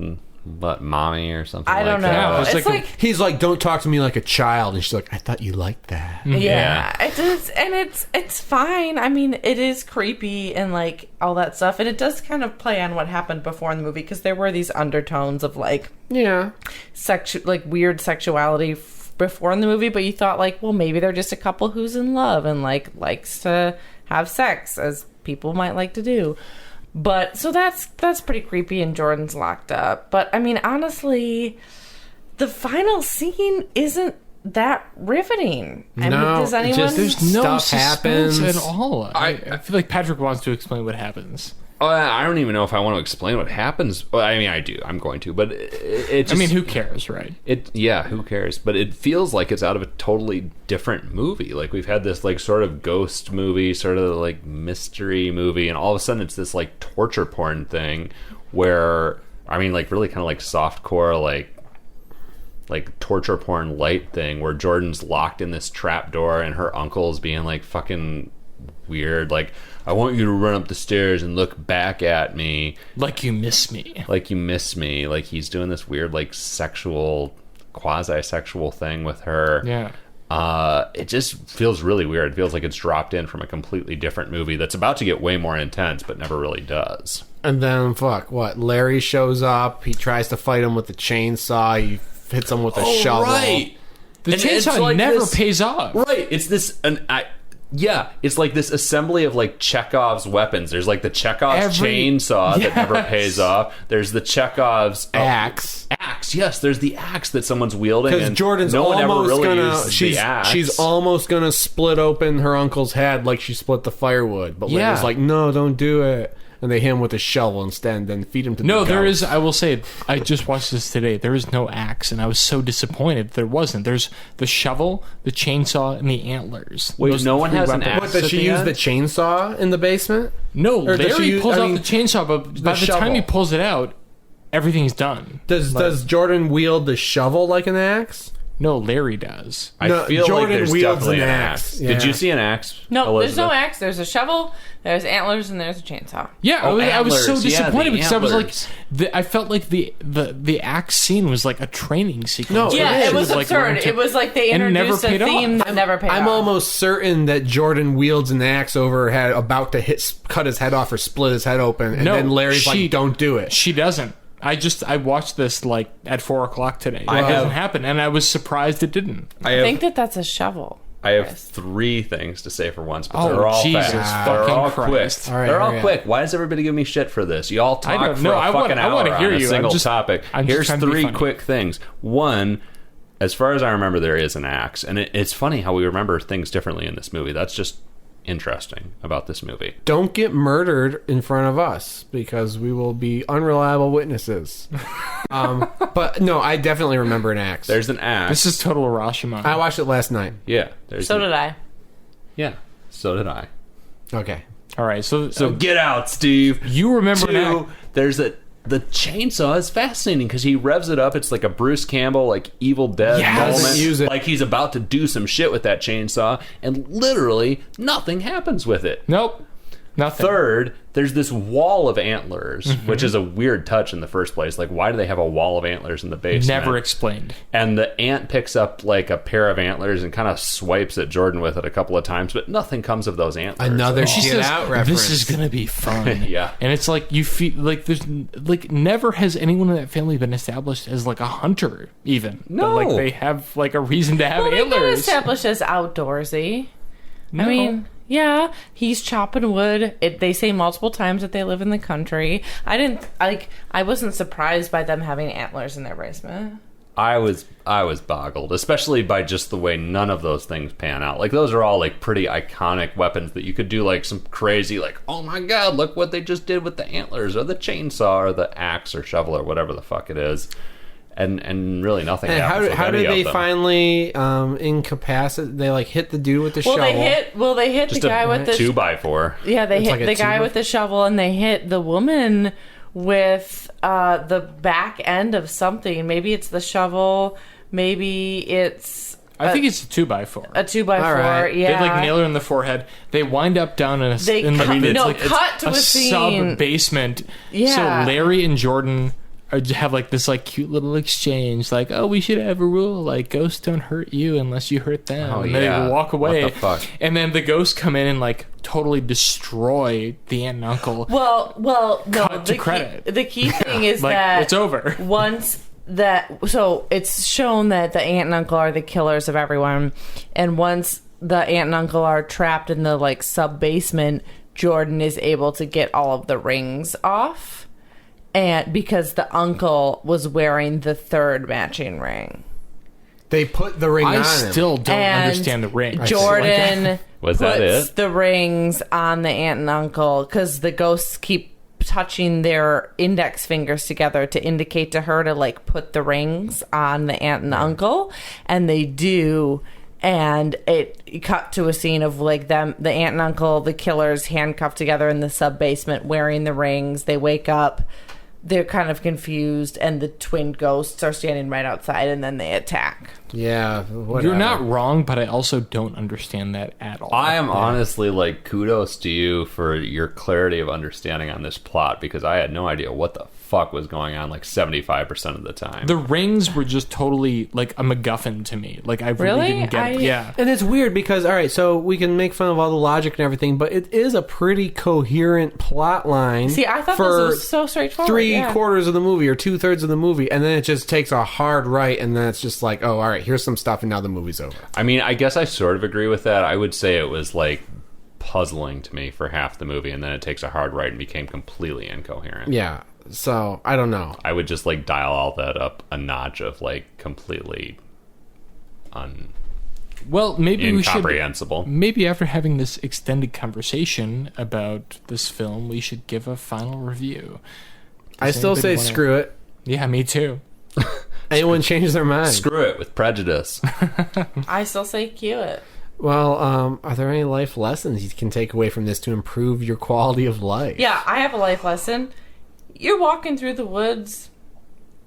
mommy or something. I don't know. Yeah, it's it's like He's like, "Don't talk to me like a child," and she's like, "I thought you liked that." yeah, it is, and it's fine. I mean, it is creepy and like all that stuff, and it does kind of play on what happened before in the movie because there were these undertones of like Yeah, like weird sexuality before in the movie, but you thought like, well, maybe they're just a couple who's in love and like likes to have sex as people might like to do. But so that's pretty creepy, and Jordan's locked up. But I mean, honestly, the final scene isn't that riveting. I mean, does anyone? There's no Stuff suspense happens. at all. I feel like Patrick wants to explain what happens. I don't even know if I want to explain what happens. Well, I mean, I do. I'm going to, but it just, who cares, right? who cares? But it feels like it's out of a totally different movie. Like we've had this like sort of ghost movie, sort of like mystery movie, and all of a sudden it's this like torture porn thing where I mean, like really kind of like softcore, like torture porn light thing where Jordan's locked in this trap door and her uncle's being like fucking weird, like, I want you to run up the stairs and look back at me Like you miss me. like you miss me. Like he's doing this weird like sexual quasi-sexual thing with her. Yeah. It just feels really weird. It feels like it's dropped in from a completely different movie that's about to get way more intense but never really does. and then Larry shows up. He tries to fight him with the chainsaw. He hits him with a shovel. Right. The And it's chainsaw like never this- pays off. Right. It's this it's like this assembly of like Chekhov's weapons. There's like the Chekhov's chainsaw that never pays off. There's the Chekhov's Axe. Axe. Yes, there's the axe that someone's wielding. Because And Jordan's no one ever almost really gonna uses the axe. she's almost gonna split open her uncle's head like she split the firewood. But Larry's like, "No, don't do it." And they hit him with a shovel instead, and then feed him to No, the there goats. is. I will say, I just watched this today. There is no axe, and I was so disappointed there wasn't. There's the shovel, the chainsaw, and the antlers. Wait, Those no are the one three has an weapons. axe? What, does at she the use end? the chainsaw in the basement? No, Or does Larry she use- pulls I out mean, the chainsaw, but by the time shovel. he pulls it out, everything's done. Does Jordan wield the shovel like an axe? No, Larry does. I No, feel Jordan like there's wields definitely an an axe. axe. Yeah. Did you see an axe? No, there's no Elizabeth? axe. There's a shovel, there's antlers, and there's a chainsaw. Yeah, Oh, I was so antlers. Yeah, disappointed the because I was like, antlers. I felt like the axe scene was like a training sequence. No, Yeah, it it is. was Like, absurd. learned to- It was like they and it never introduced a paid theme off. that never paid I'm off. almost certain that Jordan wields an axe over her head, about to cut his head off or split his head open, and No, then Larry's like, "Don't do it." She doesn't. I watched this like at 4:00 today. It I have- hasn't happened, and I was surprised it didn't. I think that's a shovel. I have Chris. 3 things to say for once, but Oh, they're all Jesus fast. They're fucking all Christ. quick. All right, they're all hurry up. quick. Why does everybody give me shit for this? Y'all talk don't for know. a I fucking wanna hour hear on a you. single I'm just topic. trying Here's to be 3 funny. quick things. One, as far as I remember, there is an axe, and it's funny how we remember things differently in this movie. That's just interesting about this movie. Don't get murdered in front of us because we will be unreliable witnesses. But no, I definitely remember an axe. There's an axe. This is total Hiroshima. I watched it last night. Yeah. There's So did I. Yeah. So did I. Okay. All right, so Get out, Steve. you remember an Two, axe? there's the chainsaw is fascinating because he revs it up. It's like a Bruce Campbell, like Evil Dead Yes. moment. Use it. Like he's about to do some shit with that chainsaw, and literally nothing happens with it. Nope, nothing. Third, there's this wall of antlers, which is a weird touch in the first place. Like, why do they have a wall of antlers in the basement? Never explained. And the ant picks up like a pair of antlers and kind of swipes at Jordan with it a couple of times, but nothing comes of those antlers. Another She Get says, Out reference. "This is gonna be fun." Yeah. and it's like you feel like there's like never has anyone in that family been established as like a hunter, even. No. But, like they have like a reason to have Well, they got antlers. established as outdoorsy. No. I mean, Yeah, he's chopping wood. They say multiple times that they live in the country. I wasn't surprised by them having antlers in their basement. I was boggled, especially by just the way none of those things pan out. Like, those are all like pretty iconic weapons that you could do like some crazy, like, oh my god, look what they just did with the antlers or the chainsaw or the axe or shovel or whatever the fuck it is. And really nothing happens. How did they finally incapacitate? They like hit the dude with the shovel. They hit just the guy with the 2x4. Yeah, they It's hit like a the guy 2x4? with the shovel, and they hit the woman with the back end of something. Maybe it's the shovel. Maybe it's I think it's a 2x4. a 2x4. right. Yeah, They like nail her in the forehead. They wind up down in a cut to a scene. sub basement. Yeah. So Larry and Jordan have like this like cute little exchange, like, oh, we should have a rule like ghosts don't hurt you unless you hurt them. Oh, and yeah. they walk away. What the fuck? And then the ghosts come in and like totally destroy the aunt and uncle. Well, no. Cut to credit. The key thing is Like, that it's over. So it's shown that the aunt and uncle are the killers of everyone, and once the aunt and uncle are trapped in the like sub basement, Jordan is able to get all of the rings off, and because the uncle was wearing the third matching ring. They put the ring on I him. still don't And understand the ring. Jordan Was that puts it? the rings on the aunt and uncle because the ghosts keep touching their index fingers together to indicate to her to like put the rings on the aunt and uncle, and they do. And it cut to a scene of like them, the aunt and uncle, the killers handcuffed together in the sub basement wearing the rings. They wake up. They're kind of confused, and the twin ghosts are standing right outside, and then they attack. Yeah, whatever. You're not wrong, but I also don't understand that at all. I am honestly like, kudos to you for your clarity of understanding on this plot, because I had no idea what the fuck was going on like 75% of the time. The rings were just totally like a MacGuffin to me. Like I really, Really? didn't get it. Yeah. And it's weird because, all right, so we can make fun of all the logic and everything, but it is a pretty coherent plot line. See, I thought this for was so straightforward. Three yeah. quarters of the movie or 2/3 of the movie, and then it just takes a hard right, and then it's just like, oh, all right, here's some stuff, and now the movie's over. I mean, I guess I sort of agree with that. I would say it was like puzzling to me for half the movie, and then it takes a hard right and became completely incoherent. Yeah, so I don't know. I would just like dial all that up a notch of like completely Well, maybe we should. incomprehensible. Maybe after having this extended conversation about this film, we should give a final review. I still say anybody wanna- screw it. Yeah, me too. Anyone change their mind? Screw it with prejudice. I still say cue it. Well, are there any life lessons you can take away from this to improve your quality of life? Yeah, I have a life lesson. You're walking through the woods.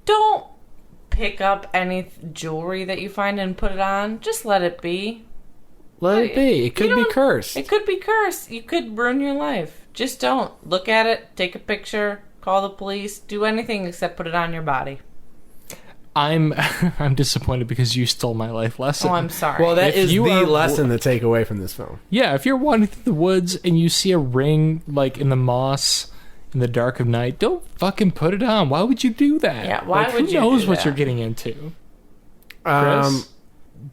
Don't pick up any jewelry that you find and put it on. Just let it be. Let it be. It could be cursed. It could be cursed. You could ruin your life. Just don't. Look at it, take a picture, call the police, do anything except put it on your body. I'm disappointed because you stole my life lesson. Oh, I'm sorry. Well, that If is you the are- lesson to take away from this film. Yeah, if you're wandering through the woods and you see a ring like in the moss in the dark of night, don't fucking put it on. Why would you do that? Yeah, why Like, would you Who knows do what that? you're getting into? Chris?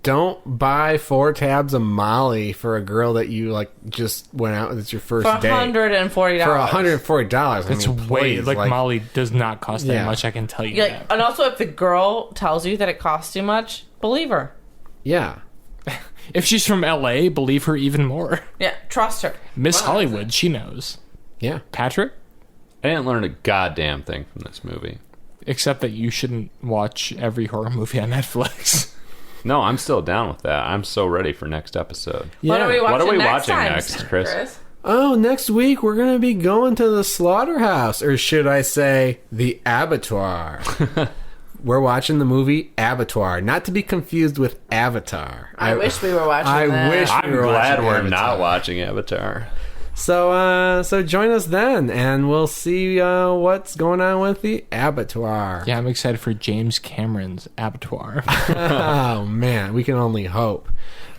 Don't buy 4 tabs of Molly for a girl that you like just went out with. It's your first For date. $140. For $140. It's I mean, way please, like Molly does not cost that Yeah. much. I can tell you Like, that. and also, if the girl tells you that it costs too much, believe her. Yeah. If she's from LA, believe her even more. Yeah, trust her. Miss Hollywood, she knows. Yeah. Patrick, I didn't learn a goddamn thing from this movie. except that you shouldn't watch every horror movie on Netflix. No, I'm still down with that. I'm so ready for next episode. What are we watching, What are we next watching time, next, Chris? Oh, next week we're going to be going to the slaughterhouse, or should I say, the abattoir. We're watching the movie Abattoir, not to be confused with Avatar. I wish we were watching I that. wish I'm we were glad watching we're Avatar. not watching Avatar. So join us then, and we'll see what's going on with the abattoir. Yeah, I'm excited for James Cameron's Abattoir. Oh man, we can only hope.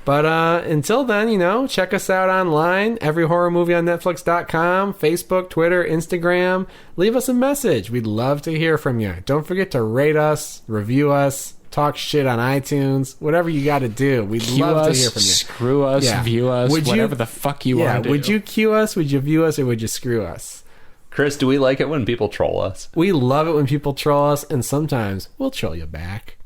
But until then, check us out online. Every horror movie on Netflix.com, Facebook, Twitter, Instagram. Leave us a message. We'd love to hear from you. Don't forget to rate us, review us, talk shit on iTunes, whatever you got to do. We'd Cue love us, to hear from you. screw us, Yeah. view us, Would you- whatever the fuck you want to do. Would you cue us? Would you view us? Or would you screw us? Chris, do we like it when people troll us? We love it when people troll us, and sometimes we'll troll you back.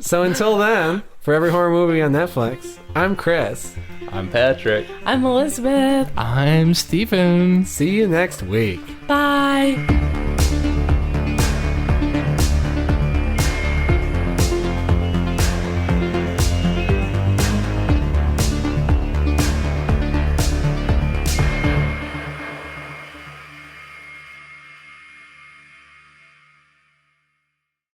So until then, for every horror movie on Netflix, I'm Chris. I'm Patrick. I'm Elizabeth. I'm Steven. See you next week. Bye.